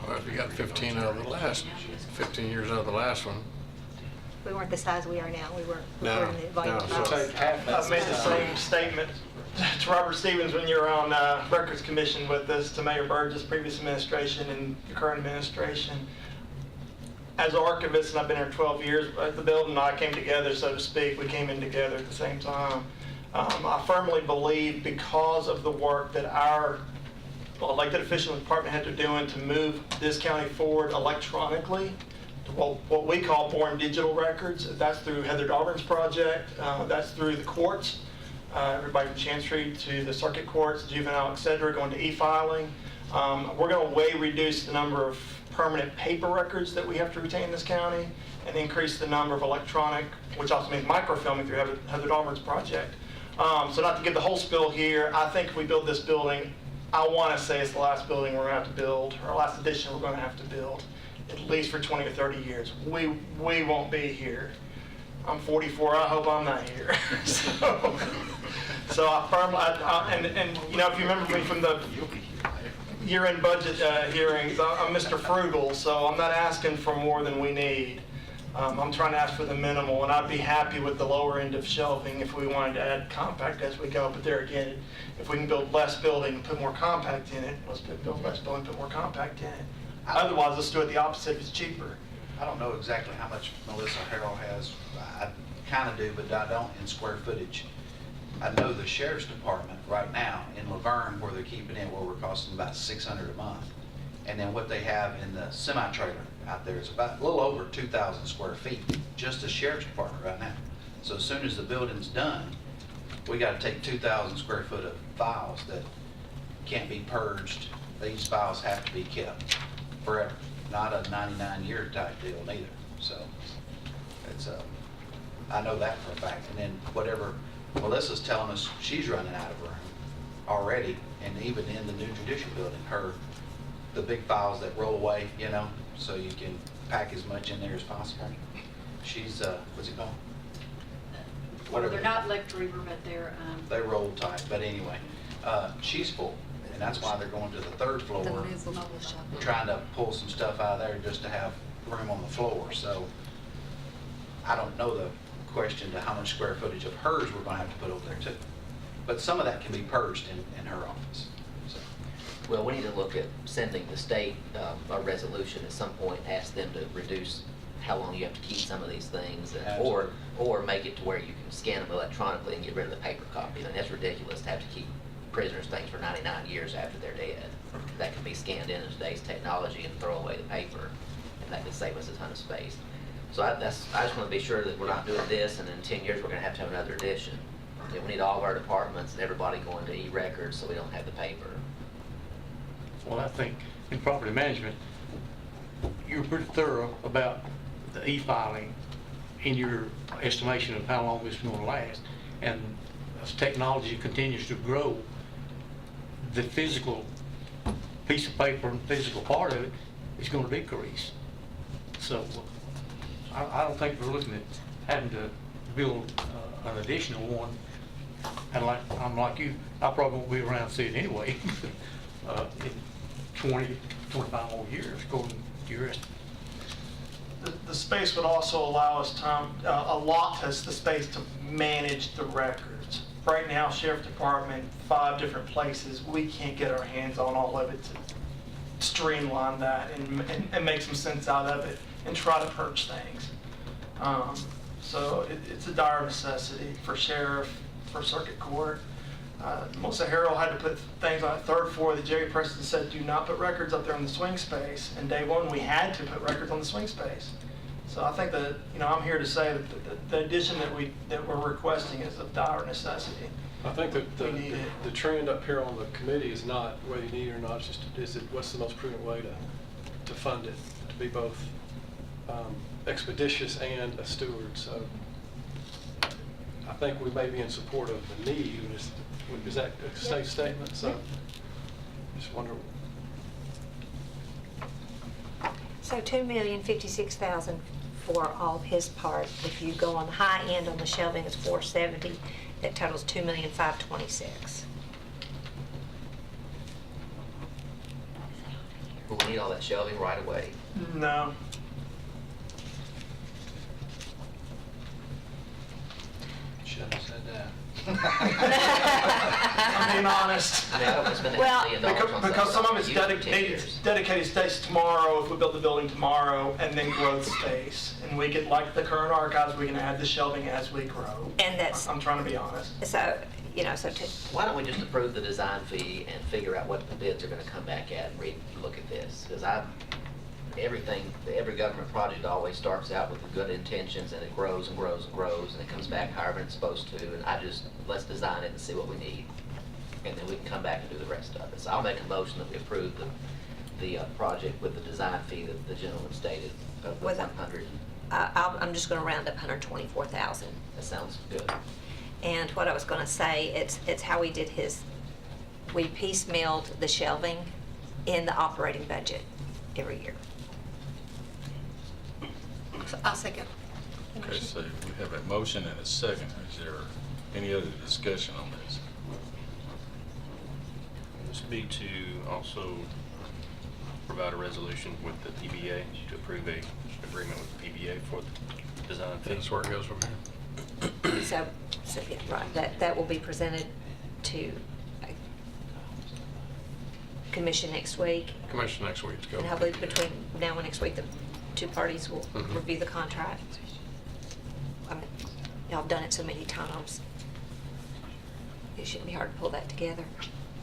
Well, if you got 15 years out of the last one. We weren't the size we are now. We weren't No, recording the volume no, of so- files. I've made the same statement to Robert Stevens when you were on Records Commission with us, to Mayor Burgess' previous administration and the current administration. As archivist, and I've been here 12 years, the building and I came together, so to speak. We came in together at the same time. I firmly believe, because of the work that our elected official and department heads are doing to move this county forward electronically to what we call born digital records. That's through Heather Darvin's project. That's through the courts. Everybody from Chancery to the circuit courts, Juvenile, et cetera, going to e-filing. We're going to way reduce the number of permanent paper records that we have to retain in this county and increase the number of electronic, which also means microfilming through Heather Darvin's project. So not to give the whole spiel here, I think if we build this building, I want to say it's the last building we're going to have to build, or last addition we're going to have to build, at least for 20 or 30 years. We won't be here. I'm 44, I hope I'm not here. So I firmly, and you know, if you remember me from the year-end budget hearings, I'm Mr. Frugal, so I'm not asking for more than we need. I'm trying to ask for the minimal, and I'd be happy with the lower end of shelving if we wanted to add compact as we go. But there again, if we can build less building and put more compact in it, let's build less building, put more compact in it. Otherwise, let's do it the opposite if it's cheaper. I don't know exactly how much Melissa Harrell has. I kind of do, but I don't in square footage. I know the sheriff's department right now in Laverne, where they're keeping it, where we're costing about $600 a month. And then what they have in the semi-trailer out there is about a little over 2,000 square feet, just the sheriff's department right now. So as soon as the building's done, we got to take 2,000 square foot of files that can't be purged. These files have to be kept forever, not a 99-year type deal neither. So it's I know that for a fact. And then whatever Melissa's telling us, she's running out of room already, and even in the new judicial building, the big files that roll away, you know, so you can pack as much in there as possible. She's, what's it called? Well, they're not lift reaver, but they're... They roll tight, but anyway, she's full, and that's why they're going to the third floor, trying to pull some stuff out of there just to have room on the floor. So I don't know the question to how much square footage of hers we're going to have to put over there too. But some of that can be purged in her office. So. Well, we need to look at sending the state a resolution at some point, ask them to reduce how long you have to keep some of these things, and, or make it to where you can scan them electronically and get rid of the paper copy. And that's ridiculous to have to keep prisoners' things for 99 years after they're dead. That can be scanned in today's technology and throw away the paper, and that could save us a ton of space. So I just want to be sure that we're not doing this, and in 10 years we're going to have another edition. We need all of our departments and everybody going to e-records so we don't have the paper. Well, I think in property management, you're pretty thorough about the e-filing in your estimation of how long this is going to last. And as technology continues to grow, the physical piece of paper and physical part of it is going to decrease. So I don't think we're looking at having to build an additional one. And I'm like you, I probably won't be around to see it anyway in 20, 25 more years, according to your estimate. The space would also allow us time, allot us the space to manage the records. Right now, Sheriff Department, 5 different places, we can't get our hands on all of it to streamline that and make some sense out of it and try to purge things. So it's a dire necessity for Sheriff, for Circuit Court. Melissa Harrell had to put things on the 3rd floor that Jerry Preston said do not put records up there in the swing space. And day one, we had to put records on the swing space. So I think that, you know, I'm here to say that the addition that we're requesting is of dire necessity. I think that the trend up here on the committee is not whether you need it or not, it's just what's the most prudent way to fund it, to be both expeditious and a steward. So I think we may be in support of the need. Is that a safe statement? So just wonder. So $2,056,000 for all his part. If you go on the high end on the shelving, it's $470,000. That totals $2,526,000. But we need all that shelving right away. No. Shouldn't have said that. I'm being honest. I mean, I don't want to spend Well- $500 million on something. Because some of it's used for 10 years. dedicated space tomorrow, if we build the building tomorrow, and then growth space. And we could, like the current archives, we can add the shelving as we grow. And that's, I'm trying to be honest. so, you know, so to, Why don't we just approve the design fee and figure out what the bids are gonna come back at and look at this? Because every government project always starts out with the good intentions and it grows and grows and grows and it comes back however it's supposed to. And let's design it and see what we need. And then we can come back and do the rest of it. So I'll make a motion that we approve the project with the design fee that the gentleman stated of With a- 100. I'm just gonna round up 124,000. That sounds good. And what I was gonna say, it's how we did we piecemealed the shelving in the operating budget every year. So I'll second. Okay, so we have a motion and a second. Is there any other discussion on this? This would be to also provide a resolution with the PBA to approve a agreement with the PBA for the design fee. That's where it goes from here. So yeah, right, that will be presented to commission next week. Commission next week to go. And hopefully between now and next week, the two parties will Mhm. review the contract. I mean, y'all have done it so many times. It shouldn't be hard to pull that together.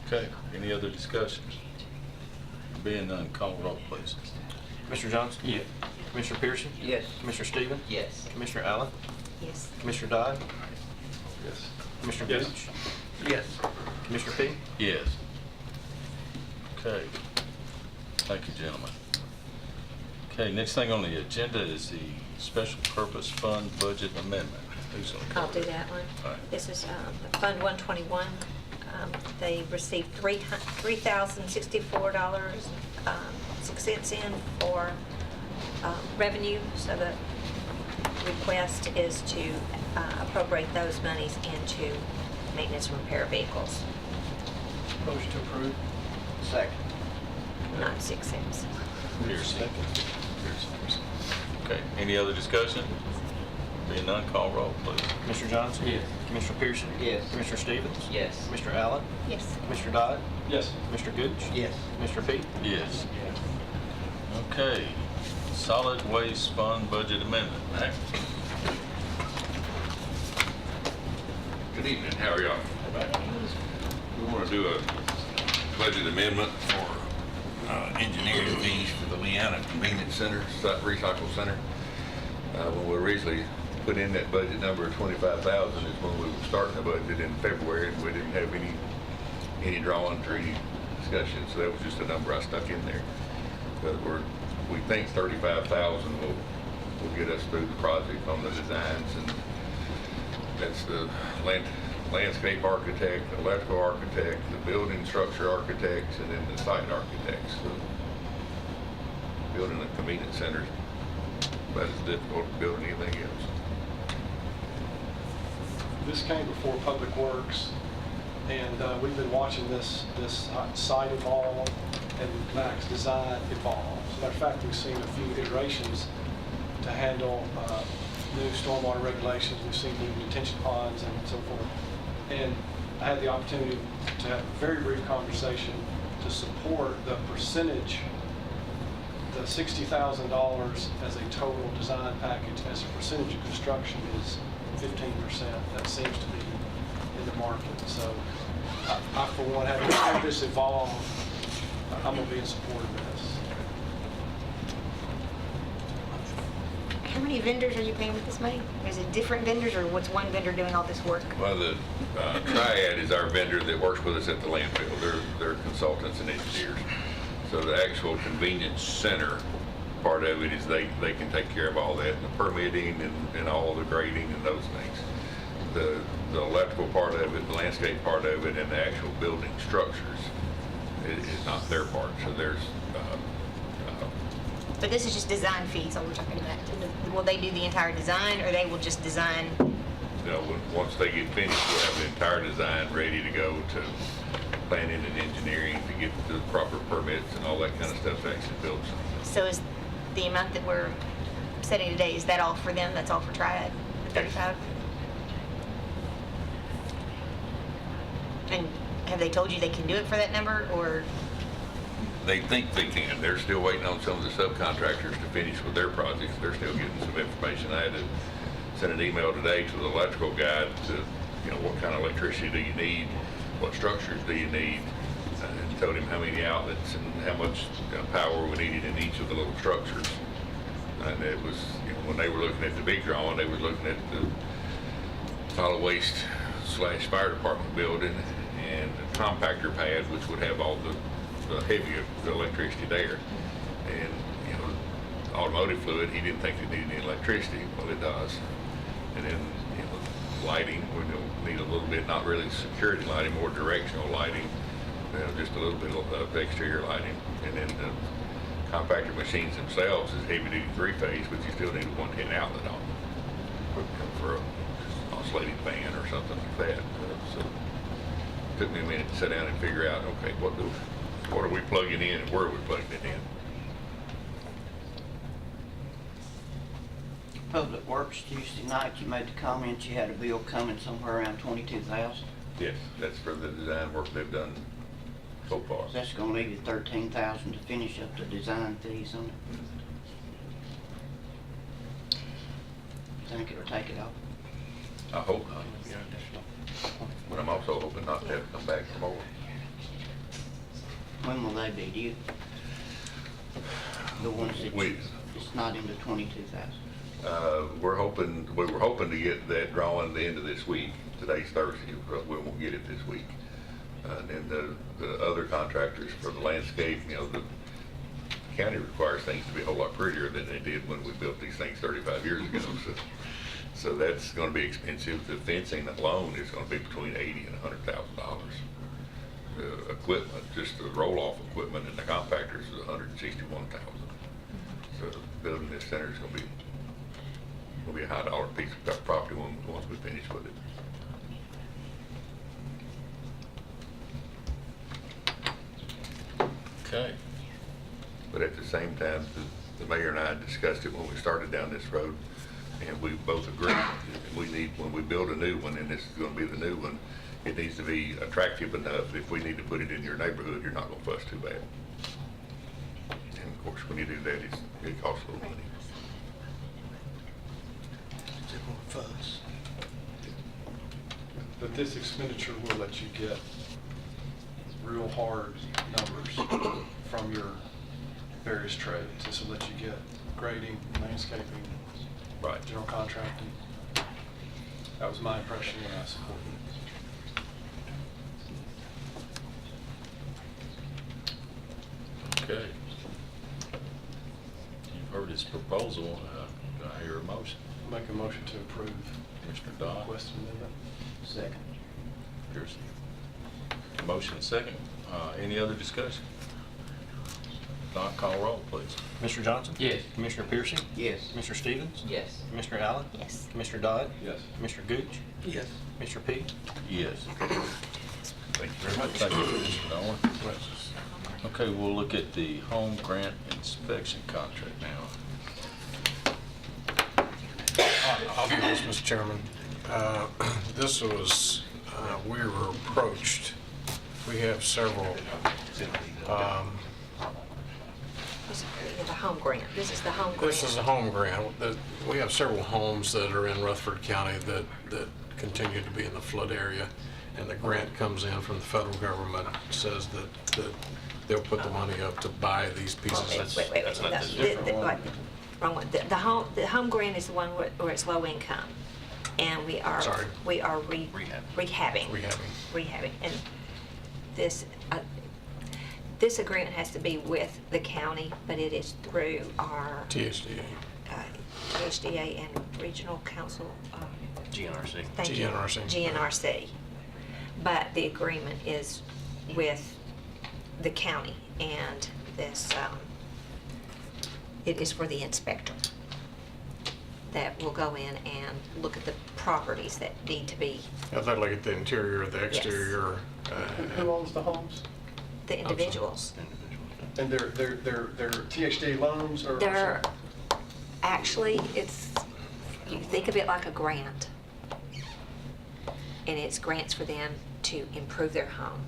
Okay, any other discussion? Being none, call roll, please. Commissioner Johnson? Yeah. Commissioner Pearson? Yes. Commissioner Stevens? Yes. Commissioner Allen? Yes. Commissioner Dodd? Yes. Commissioner Yes. Gooch? Yes. Commissioner Fee? Yes. Okay. Thank you, gentlemen. Okay, next thing on the agenda is the special purpose fund budget amendment. Who's gonna I'll cover do it? that one. All right. This is Fund 121. They received $3,064.06 in for revenue, so the request is to appropriate those monies into maintenance and repair vehicles, Motion to approve. Second. not 6 cents. Pearson. Okay, any other discussion? Being none, call roll, please. Commissioner Johnson? Yes. Commissioner Pearson? Yes. Commissioner Stevens? Yes. Commissioner Allen? Yes. Commissioner Dodd? Yes. Commissioner Gooch? Yes. Commissioner Fee? Yes. Okay, solid waste fund budget amendment. Mac? Good evening, how are y'all? We want to do a budget amendment for engineering fees for the Leanna Convenience Center, Site Recycle Center. When we originally put in that budget number of 25,000 is when we were starting the budget in February, and we didn't have any drawings or any discussion, so that was just a number I stuck in there. But we think 35,000 will get us through the project on the designs, and that's the landscape architect, electrical architect, the building structure architects, and then the site architects. So building a convenience center is about as difficult as building anything else. This came before Public Works, and we've been watching this site evolve and Mac's design evolve. As a matter of fact, we've seen a few iterations to handle new stormwater regulations. We've seen new detention ponds and so forth. And I had the opportunity to have a very brief conversation to support the percentage, the $60,000 as a total design package as a percentage of construction is 15%. That seems to be in the market. So I for one, having had this evolve, I'm going to be in support of this. How many vendors are you paying with this money? Is it different vendors, or what's one vendor doing all this work? Well, the Triad is our vendor that works with us at the landfill. They're consultants and engineers. So the actual convenience center part of it is they can take care of all that, and the permitting and all the grading and those things. The electrical part of it, the landscape part of it, and the actual building structures is not their part. So there's But this is just design fees, all we're talking about. Will they do the entire design, or they will just design? once they get finished, we'll have the entire design ready to go to planning and engineering to get the proper permits and all that kind of stuff to actually build something. So is the amount that we're setting today, is that all for them? That's all for Triad, the 35? And have they told you they can do it for that number, or? They think they can. They're still waiting on some of the subcontractors to finish with their projects. They're still getting some information. I had to send an email today to the electrical guy to, what kind of electricity do you need? What structures do you need? And told him how many outlets and how much power we needed in each of the little structures. And it was, when they were looking at the big drawing, they were looking at the solid waste / fire department building and the compactor pad, which would have all the heavier electricity there. And, automotive fluid, he didn't think it needed any electricity. Well, it does. And then, lighting, we need a little bit, not really security lighting, more directional lighting, just a little bit of exterior lighting. And then the compactor machines themselves is heavy duty 3-phase, but you still need a 110 outlet on them for a oscillating fan or something like that. So it took me a minute to sit down and figure out, okay, what are we plugging in and where are we plugging it in? Public Works Tuesday night, you made the comment you had a bill coming somewhere around 22,000. Yes, that's for the design work they've done so far. That's gonna leave you 13,000 to finish up the design fees on it. Think it'll take it off? I hope not. But I'm also hoping not to have to come back for more. When will they be due? The ones that it's not into 22,000. We were hoping to get that drawing the end of this week. Today's Thursday, but we won't get it this week. And then the other contractors for the landscape, the county requires things to be a whole lot prettier than they did when we built these things 35 years ago. So that's going to be expensive. The fencing alone is going to be between $80,000 and $100,000. The equipment, just the roll-off equipment and the compactors is $161,000. So building this center is going to be a high dollar piece of property once we finish with it. Okay. But at the same time, the mayor and I discussed it when we started down this road, and we both agreed when we build a new one, and this is going to be the new one, it needs to be attractive enough. If we need to put it in your neighborhood, you're not going to fuss too bad. And of course, when you do that, it costs a little money. But this expenditure will let you get real hard numbers from your various trades. This will let you get grading, landscaping, right, general contracting. That was my impression when I supported it. Okay. You've heard his proposal. Do I hear a motion? Make a motion to approve. Mr. Dodd. Request amendment. Second. Piercy. Motion and second. Any other discussion? Don, call roll, please. Mr. Johnson? Yes. Commissioner Piercy? Yes. Mr. Stevens? Yes. Commissioner Allen? Yes. Commissioner Dodd? Yes. Mr. Gooch? Yes. Mr. Peak? Yes. Thank you very much. Thank you, Mr. Nolan. Okay, we'll look at the home grant inspection contract now. I'll do this, Mr. Chairman. This was, we were approached. We have several, The home grant. This is the home grant. this is a home grant. We have several homes that are in Rutherford County that continue to be in the flood area. And the grant comes in from the federal government, says that they'll put the money up to buy these pieces. Wait. Wrong one. The home grant is the one where it's low income, and we are rehabbing. And this agreement has to be with the county, but it is through our THDA. THDA and Regional Council. GNRC. Thank you. GNRC. But the agreement is with the county, and this, it is for the inspector that will go in and look at the properties that need to be. If they look at the interior, the exterior. Who owns the homes? The individuals. And they're THD loans or? They're, actually, you think of it like a grant. And it's grants for them to improve their home.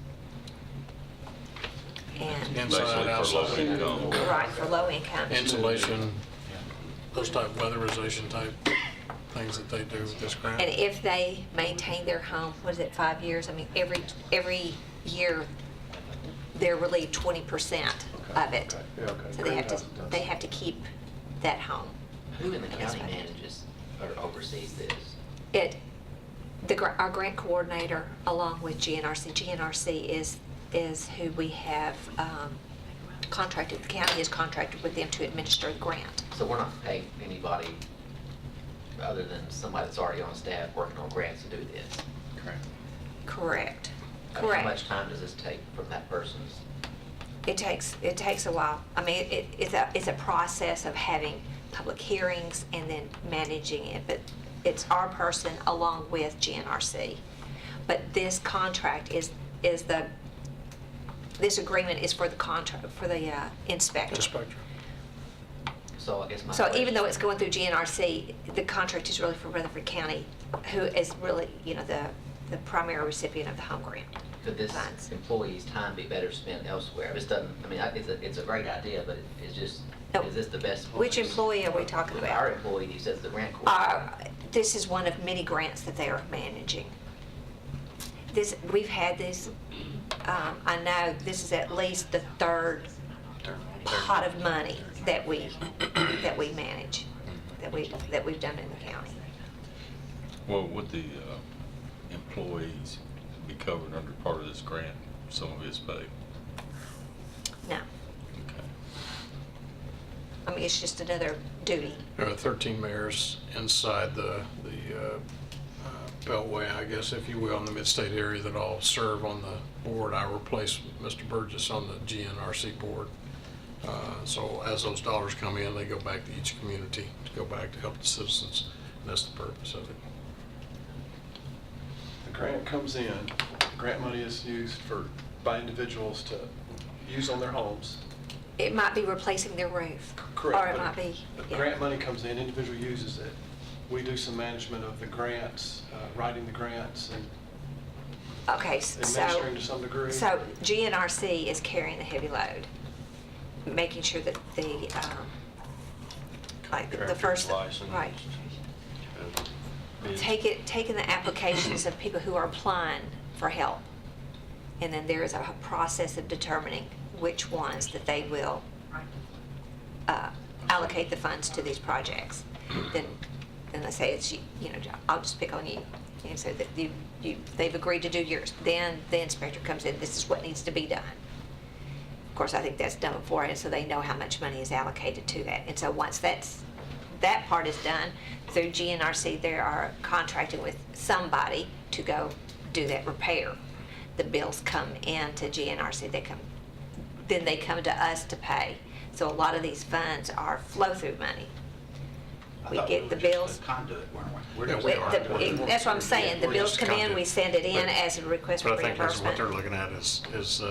And, Inside, Basically for outside. low income. right, for low income. Insulation, those type weatherization type things that they do with this grant. And if they maintain their home, what is it, 5 years? I mean, every year, they're relieved 20% of it. Yeah, okay. So they have to keep that home. Who in the county manages or oversees this? Our grant coordinator, along with GNRC. GNRC is who we have contracted, the county has contracted with them to administer the grant. So we're not paying anybody other than somebody that's already on staff working on grants to do this? Correct. How much time does this take from that person's? It takes a while. I mean, it's a process of having public hearings and then managing it, but it's our person along with GNRC. But this contract this agreement is for the contract, for the inspector. So I guess my So even question- though it's going through GNRC, the contract is really for Rutherford County, who is really, the primary recipient of the home grant. Could this funds. employee's time be better spent elsewhere? This doesn't, I mean, it's a great idea, but it's just, is this the best? Which place? employee are we talking about? Our employee, he says the grant coordinator. This is one of many grants that they are managing. We've had this, I know this is at least the third pot of money that we manage, that we've done in the county. Well, would the employees be covered under part of this grant, some of his pay? No. Okay. I mean, it's just another duty. There are 13 mayors inside the Beltway, I guess, if you will, in the mid-state area that all serve on the board. I replaced Mr. Burgess on the GNRC board. So as those dollars come in, they go back to each community to go back to help the citizens. And that's the purpose of it. The grant comes in, grant money is used by individuals to use on their homes. It might be replacing their roof. Correct. Or it but might be, the grant money comes in, individual uses it. We do some management of the grants, writing the grants and Okay, administering to some degree. So GNRC is carrying the heavy load, making sure that the first, right. Taking the applications of people who are applying for help. And then there is a process of determining which ones that they will allocate the funds to these projects. Then they say it's, I'll just pick on you. And so that they've agreed to do yours. Then the inspector comes in, this is what needs to be done. Of course, I think that's done beforehand, so they know how much money is allocated to that. And so once that part is done, through GNRC, they are contracting with somebody to go do that repair. The bills come in to GNRC, then they come to us to pay. So a lot of these funds are flow-through money. We get the bills. Conduit, weren't we? That's what I'm saying, the bills come in, we send it in as a request for But I think that's what reimbursement. they're looking at is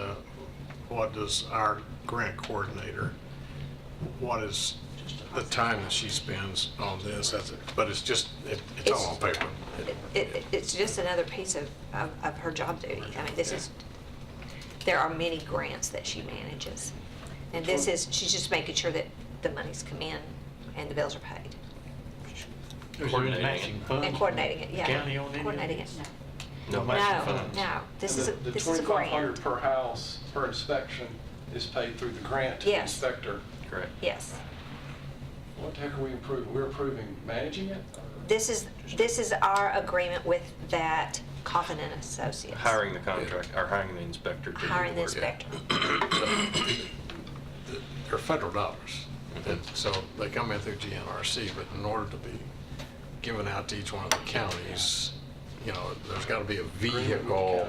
what does our grant coordinator, what is the time that she spends on this? But it's just, it's all on paper. It's just another piece of her job duty. I mean, there are many grants that she manages. And she's just making sure that the money's come in and the bills are paid. Coordinating matching funds. And coordinating it, yeah. County on any of Coordinating it. No matching funds. No, this And is the a grant. $2,500 per house, per inspection, is paid through the grant to the Yes. inspector. Correct. Yes. What the heck are we improving? We're improving managing it? This is our agreement with that Coffin and Associates. Hiring the contract, or hiring the inspector to do Hiring the work. inspector. They're federal dollars. And so they come in through GNRC, but in order to be given out to each one of the counties, there's got to be a vehicle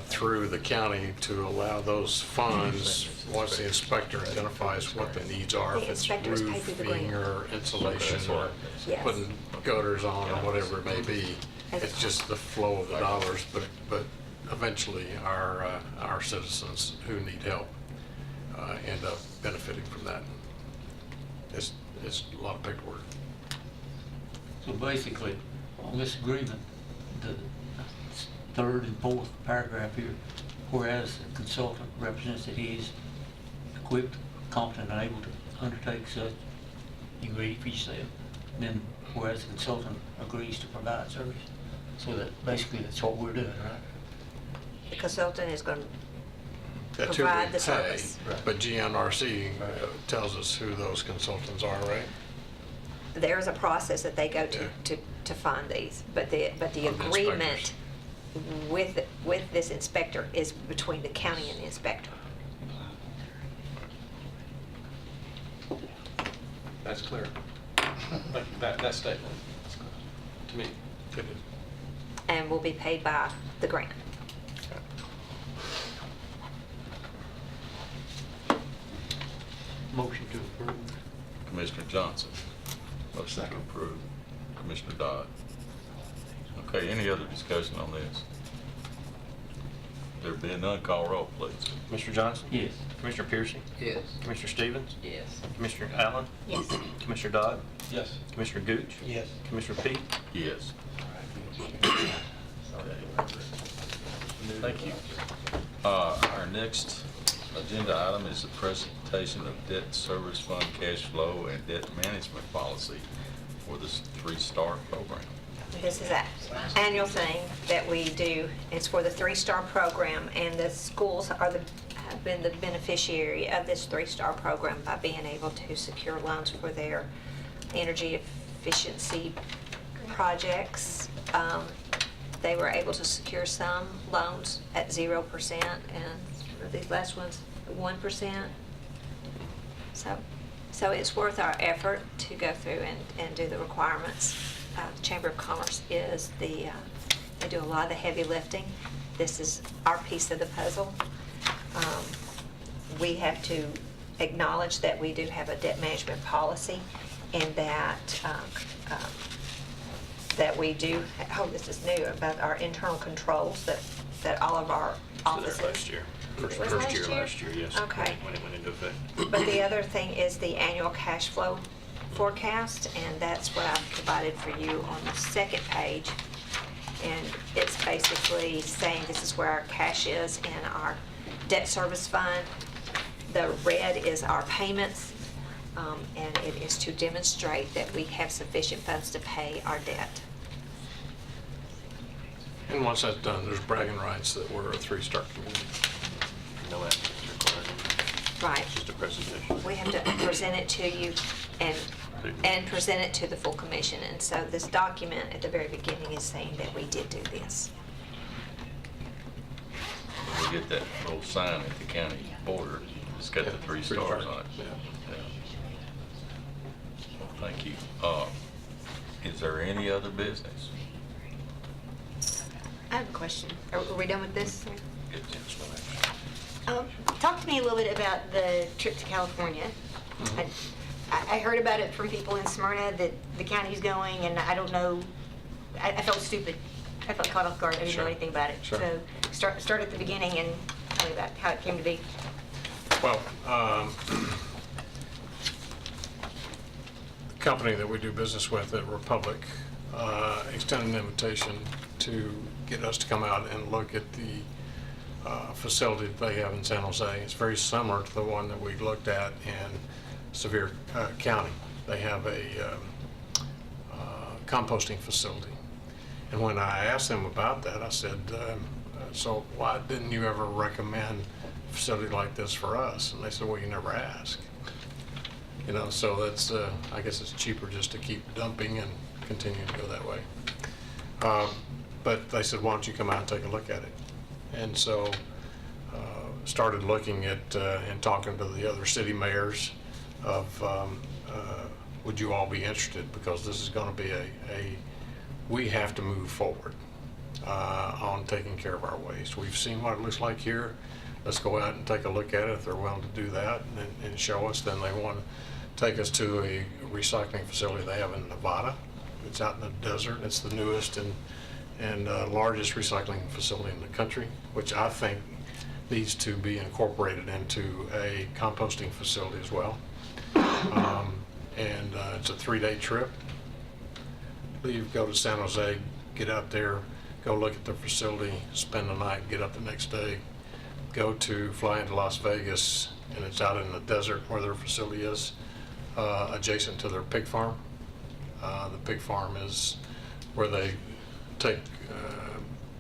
through the county to allow those funds, once the inspector identifies what the needs are, The if it's inspector is paid through the roofing grant. or insulation or Yes. putting gutters on or whatever it may be. It's just the flow of the dollars, but eventually our citizens who need help end up benefiting from that. It's a lot of paperwork. So basically, on this agreement, the third and fourth paragraph here, whereas the consultant represents that he is equipped, competent, and able to undertake such, you can read it for yourself. Then whereas the consultant agrees to provide service. So that basically that's what we're doing, right? The consultant is going to That's who provide we the pay, service. but GNRC tells us who those consultants are, right? There's a process that they go Yeah. to fund these, but the agreement with this inspector is between the county and the inspector. That's clear. That statement, is clear to me. It is. And will be paid by the grant. Motion to approve. Commissioner Johnson. Motion to approve. Commissioner Dodd. Okay, any other discussion on this? There being none, call roll, please. Mr. Johnson? Yes. Commissioner Piercy? Yes. Commissioner Stevens? Yes. Commissioner Allen? Yes. Commissioner Dodd? Yes. Commissioner Gooch? Yes. Commissioner Peak? Yes. Thank you. Our next agenda item is the presentation of debt service fund cash flow and debt management policy for this 3-star program. This is an annual thing that we do. It's for the 3-star program, and the schools have been the beneficiary of this 3-star program by being able to secure loans for their energy efficiency projects. They were able to secure some loans at 0%, and these last ones, 1%. So it's worth our effort to go through and do the requirements. The Chamber of Commerce is they do a lot of the heavy lifting. This is our piece of the puzzle. We have to acknowledge that we do have a debt management policy, and that we do, this is new, about our internal controls that all of our offices. Last year. First Was year last year? last year, yes. Okay. When it went into effect. But the other thing is the annual cash flow forecast, and that's what I've provided for you on the second page. And it's basically saying this is where our cash is in our debt service fund. The red is our payments, and it is to demonstrate that we have sufficient funds to pay our debt. And once that's done, there's bragging rights that we're a 3-star community. No actions required. Right. It's just a presentation. We have to present it to you and present it to the full commission. And so this document at the very beginning is saying that we did do this. When we get that little sign at the county border, it's got the 3 stars on it. Yeah. Well, thank you. Is there any other business? I have a question. Are we done with this? Talk to me a little bit about the trip to California. I heard about it from people in Smyrna that the county's going, and I don't know, I felt stupid. I felt caught off guard. I didn't know anything about it. Sure. So start at the beginning and tell me about how it came to be. Well, the company that we do business with at Republic extended an invitation to get us to come out and look at the facility that they have in San Jose. It's very similar to the one that we looked at in Sevier County. They have a composting facility. And when I asked them about that, I said, so why didn't you ever recommend a facility like this for us? And they said, well, you never ask. You know, so that's, I guess it's cheaper just to keep dumping and continue to go that way. But they said, why don't you come out and take a look at it? And so started looking at and talking to the other city mayors of would you all be interested, because this is going to be we have to move forward on taking care of our waste. We've seen what it looks like here. Let's go out and take a look at it. If they're willing to do that and show us, then they want to take us to a recycling facility they have in Nevada. It's out in the desert. It's the newest and largest recycling facility in the country, which I think needs to be incorporated into a composting facility as well. And it's a 3-day trip. Leave, go to San Jose, get out there, go look at the facility, spend the night, get up the next day, fly into Las Vegas, and it's out in the desert where their facility is, adjacent to their pig farm. The pig farm is where they take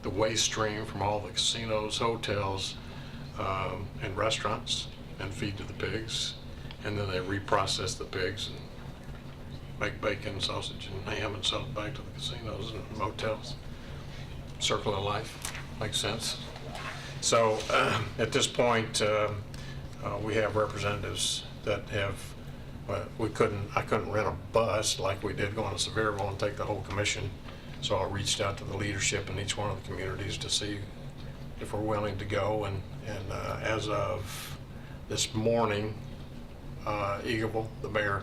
the waste stream from all the casinos, hotels, and restaurants and feed to the pigs, and then they reprocess the pigs and make bacon, sausage, and ham and sell it back to the casinos and motels. Circle of life, makes sense. So at this point, we have representatives that have, I couldn't rent a bus like we did going to Sevierville and take the whole commission. So I reached out to the leadership in each one of the communities to see if we're willing to go. And as of this morning, Eagleville, the mayor,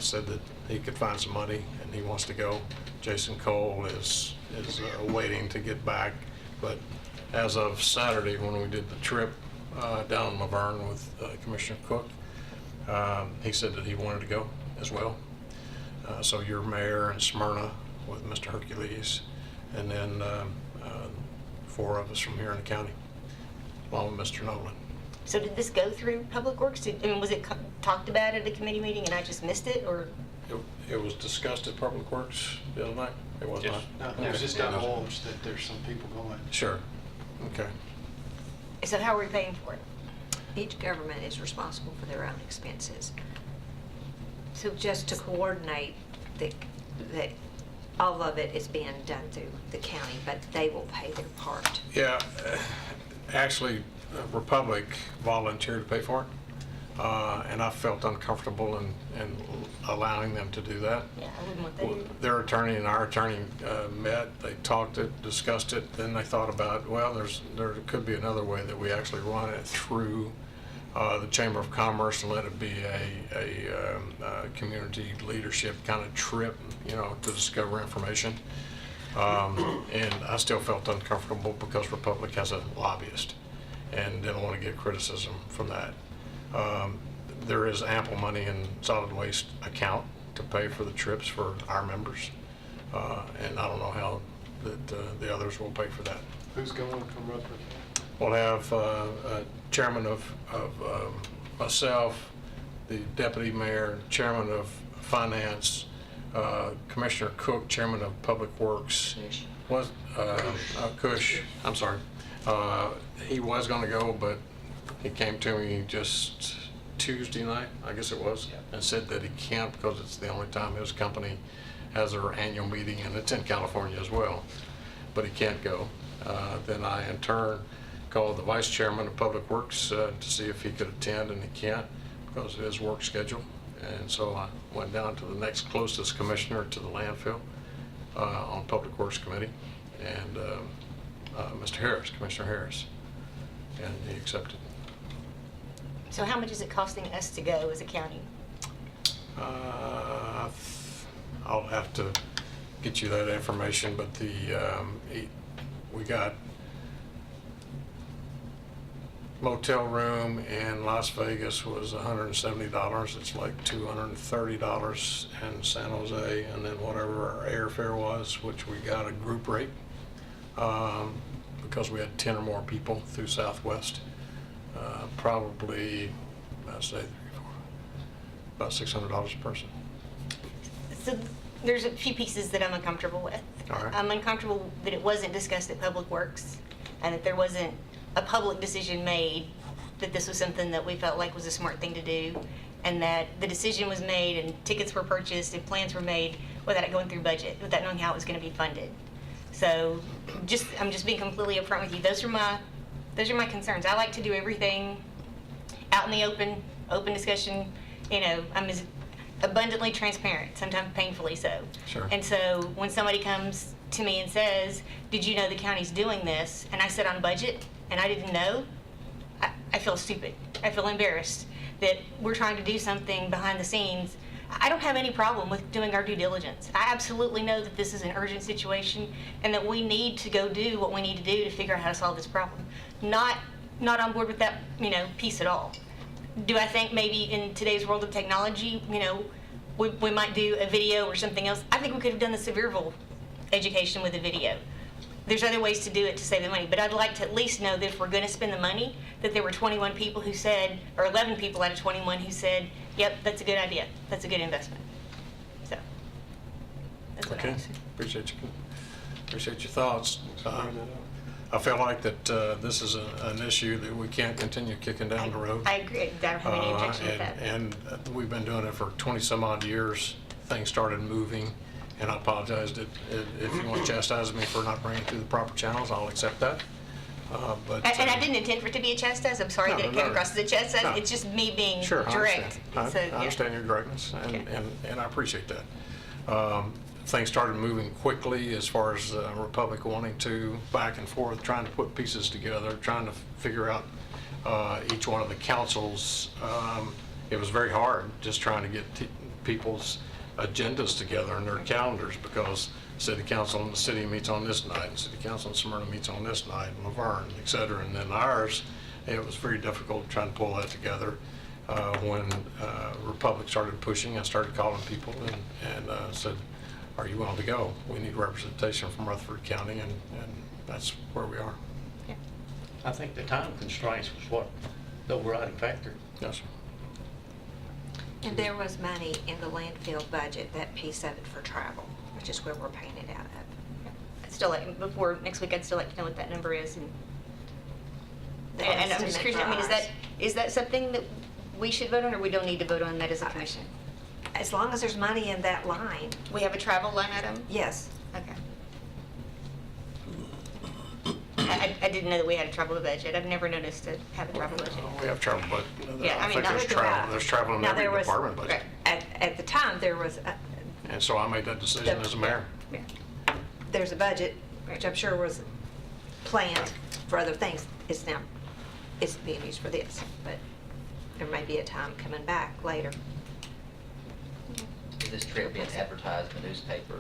said that he could find some money and he wants to go. Jason Cole is waiting to get back. But as of Saturday, when we did the trip down in Laverne with Commissioner Cook, he said that he wanted to go as well. So your mayor and Smyrna with Mr. Hercules, and then 4 of us from here in the county, along with Mr. Nolan. So did this go through Public Works? Was it talked about at a committee meeting and I just missed it, or? It was discussed at Public Works the other night? It was not? No, it was just divulged that there's some people going. Sure. Okay. So how are we paying for it? Each government is responsible for their own expenses. So just to coordinate that all of it is being done through the county, but they will pay their part. Yeah, actually, Republic volunteered to pay for it, and I felt uncomfortable in allowing them to do that. Yeah, I wouldn't want that either. Their attorney and our attorney met, they talked it, discussed it, then they thought about, well, there could be another way that we actually run it through the Chamber of Commerce and let it be a community leadership kind of trip, to discover information. And I still felt uncomfortable because Republic has a lobbyist and didn't want to get criticism from that. There is ample money in solid waste account to pay for the trips for our members. And I don't know how the others will pay for that. Who's going from Rutherford? We'll have a chairman of myself, the deputy mayor, chairman of finance, Commissioner Cook, chairman of Public Works. Cush, I'm sorry. He was going to go, but he came to me just Tuesday night, I guess it was, and said that he can't because it's the only time his company has their annual meeting, and it's in California as well, but he can't go. Then I, in turn, called the vice chairman of Public Works to see if he could attend, and he can't because of his work schedule. And so I went down to the next closest commissioner to the landfill on Public Works Committee, and Mr. Harris, Commissioner Harris, and he accepted. So how much is it costing us to go as a county? I'll have to get you that information, but we got motel room in Las Vegas was $170. It's like $230 in San Jose, and then whatever our airfare was, which we got a group rate because we had 10 or more people through Southwest. Probably, I'd say about $600 a person. So there's a few pieces that I'm uncomfortable with. All right. I'm uncomfortable that it wasn't discussed at Public Works and that there wasn't a public decision made that this was something that we felt like was a smart thing to do, and that the decision was made and tickets were purchased and plans were made without it going through budget, without knowing how it was going to be funded. So I'm just being completely upfront with you. Those are my concerns. I like to do everything out in the open discussion. I'm as abundantly transparent, sometimes painfully so. Sure. And so when somebody comes to me and says, did you know the county's doing this? And I said on budget and I didn't know, I feel stupid. I feel embarrassed that we're trying to do something behind the scenes. I don't have any problem with doing our due diligence. I absolutely know that this is an urgent situation and that we need to go do what we need to do to figure out how to solve this problem. Not on board with that, piece at all. Do I think maybe in today's world of technology, we might do a video or something else? I think we could have done the Sevierville education with a video. there's other ways to do it to save the money, but I'd like to at least know that if we're gonna spend the money, that there were 21 people who said, or 11 people out of 21 who said, yep, that's a good idea, that's a good investment. So, that's what I Okay, would say. appreciate your thoughts. I feel like that this is an issue that we can't continue kicking down the road. I agree, I don't have any objection with that. And we've been doing it for 20-some odd years. Things started moving, and I apologize if you want to chastise me for not bringing it through the proper channels, I'll accept that. But And I didn't intend for it to be a chastise, I'm sorry that it came across as a chastise, No. it's just me being Sure, I direct. understand. So, I yeah. understand your directness, and I appreciate that. Things started moving quickly as far as Republic wanting to back and forth, trying to put pieces together, trying to figure out each one of the councils. It was very hard just trying to get people's agendas together and their calendars, because city council in the city meets on this night, and city council in Smyrna meets on this night, and Laverne, et cetera. And then ours, it was very difficult trying to pull that together. When Republic started pushing, I started calling people and said, are you willing to go? We need representation from Rutherford County, and that's where we are. I think the time constraints was what the overriding factor. Yes, sir. And there was money in the landfill budget, that piece of it for travel, which is where we're paying it out of. I'd still like, before next week, I'd still like to know what that number is. And I'm just estimate curious, I mean, for ours. is that something that we should vote on, or we don't need to vote on that as a commission? As long as there's money in that line. We have a travel line item? Yes. Okay. I didn't know that we had a travel budget. I've never noticed to have a travel budget. We have travel, but Yeah, I I mean, think not there's like travel. There's travel in Now, every there was, department budget. at the time, there was, And so I made that decision as a mayor. there's a budget, which I'm sure was planned for other things. It's being used for this, but there may be a time coming back later. Is this trip being advertised in the newspaper?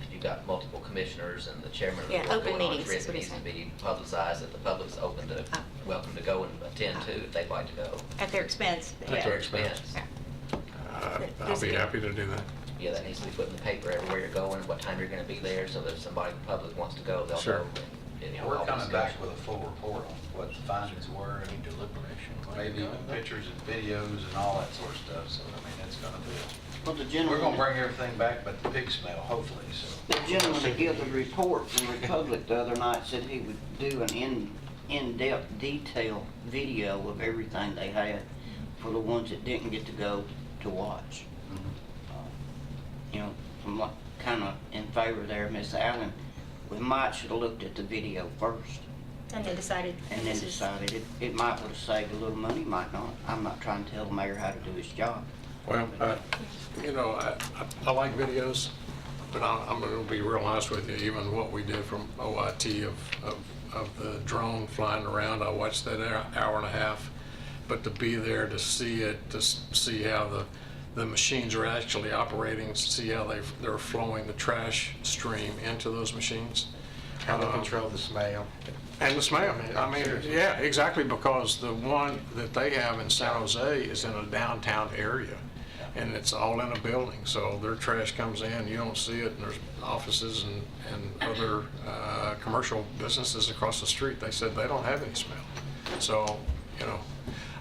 If you've got multiple commissioners and the chairman of the Yeah, board open going on a meetings trip, is it what needs he's to be publicized that the public's open to, welcome to go and attend to if they'd like to go. At their expense. At their expense. I'll be happy to do that. Yeah, that needs to be put in the paper everywhere you're going, what time you're gonna be there, so that if somebody in the public wants to go, they'll Sure. go. And, you know, We're all coming discussion. back with a full report on what the findings were, and maybe even pictures and videos and all that sort of stuff, so I mean, it's gonna Well, the be, gentleman. we're gonna bring everything back but the pig smell, hopefully, so. The gentleman that gave the report from Republic the other night said he would do an in-depth detail video of everything they had for the ones that didn't get to go to watch. You know, I'm like kinda in favor there, Miss Allen. We might should have looked at the video first And then decided. and then decided it might would have saved a little money, might not. I'm not trying to tell the mayor how to do his job. Well, you know, I like videos, but I'm going to be real honest with you. Even what we did from OIT of the drone flying around, I watched that hour and a half. But to be there to see it, to see how the machines are actually operating, to see how they're flowing the trash stream into those machines. How they control the smell. And the smell. I mean, yeah, exactly, because the one that they have in San Jose is in a downtown area, and it's all in a building, so their trash comes in, you don't see it, and there's offices and other commercial businesses across the street. They said they don't have any smell. So, you know,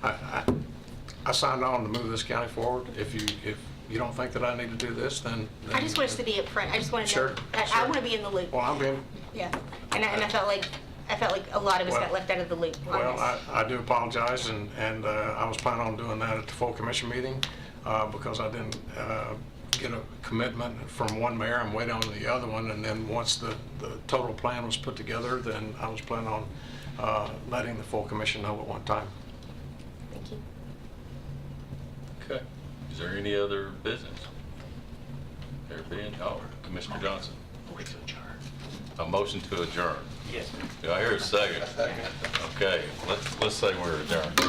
I signed on to move this county forward. If you don't think that I need to do this, then I just want us to be upfront. I just want to Sure, know. I sure. want to be in the loop. Well, I'm being, Yeah. And I felt like a lot of us Well- got left out of the loop on well, this. I do apologize, and I was planning on doing that at the full commission meeting, because I didn't get a commitment from one mayor. I'm waiting on the other one, and then once the total plan was put together, then I was planning on letting the full commission know at one time. Thank you. Okay. Is there any other business? There being, Commissioner Johnson. A motion to adjourn. Yes. Do I hear a second? Okay, let's say we're adjourned.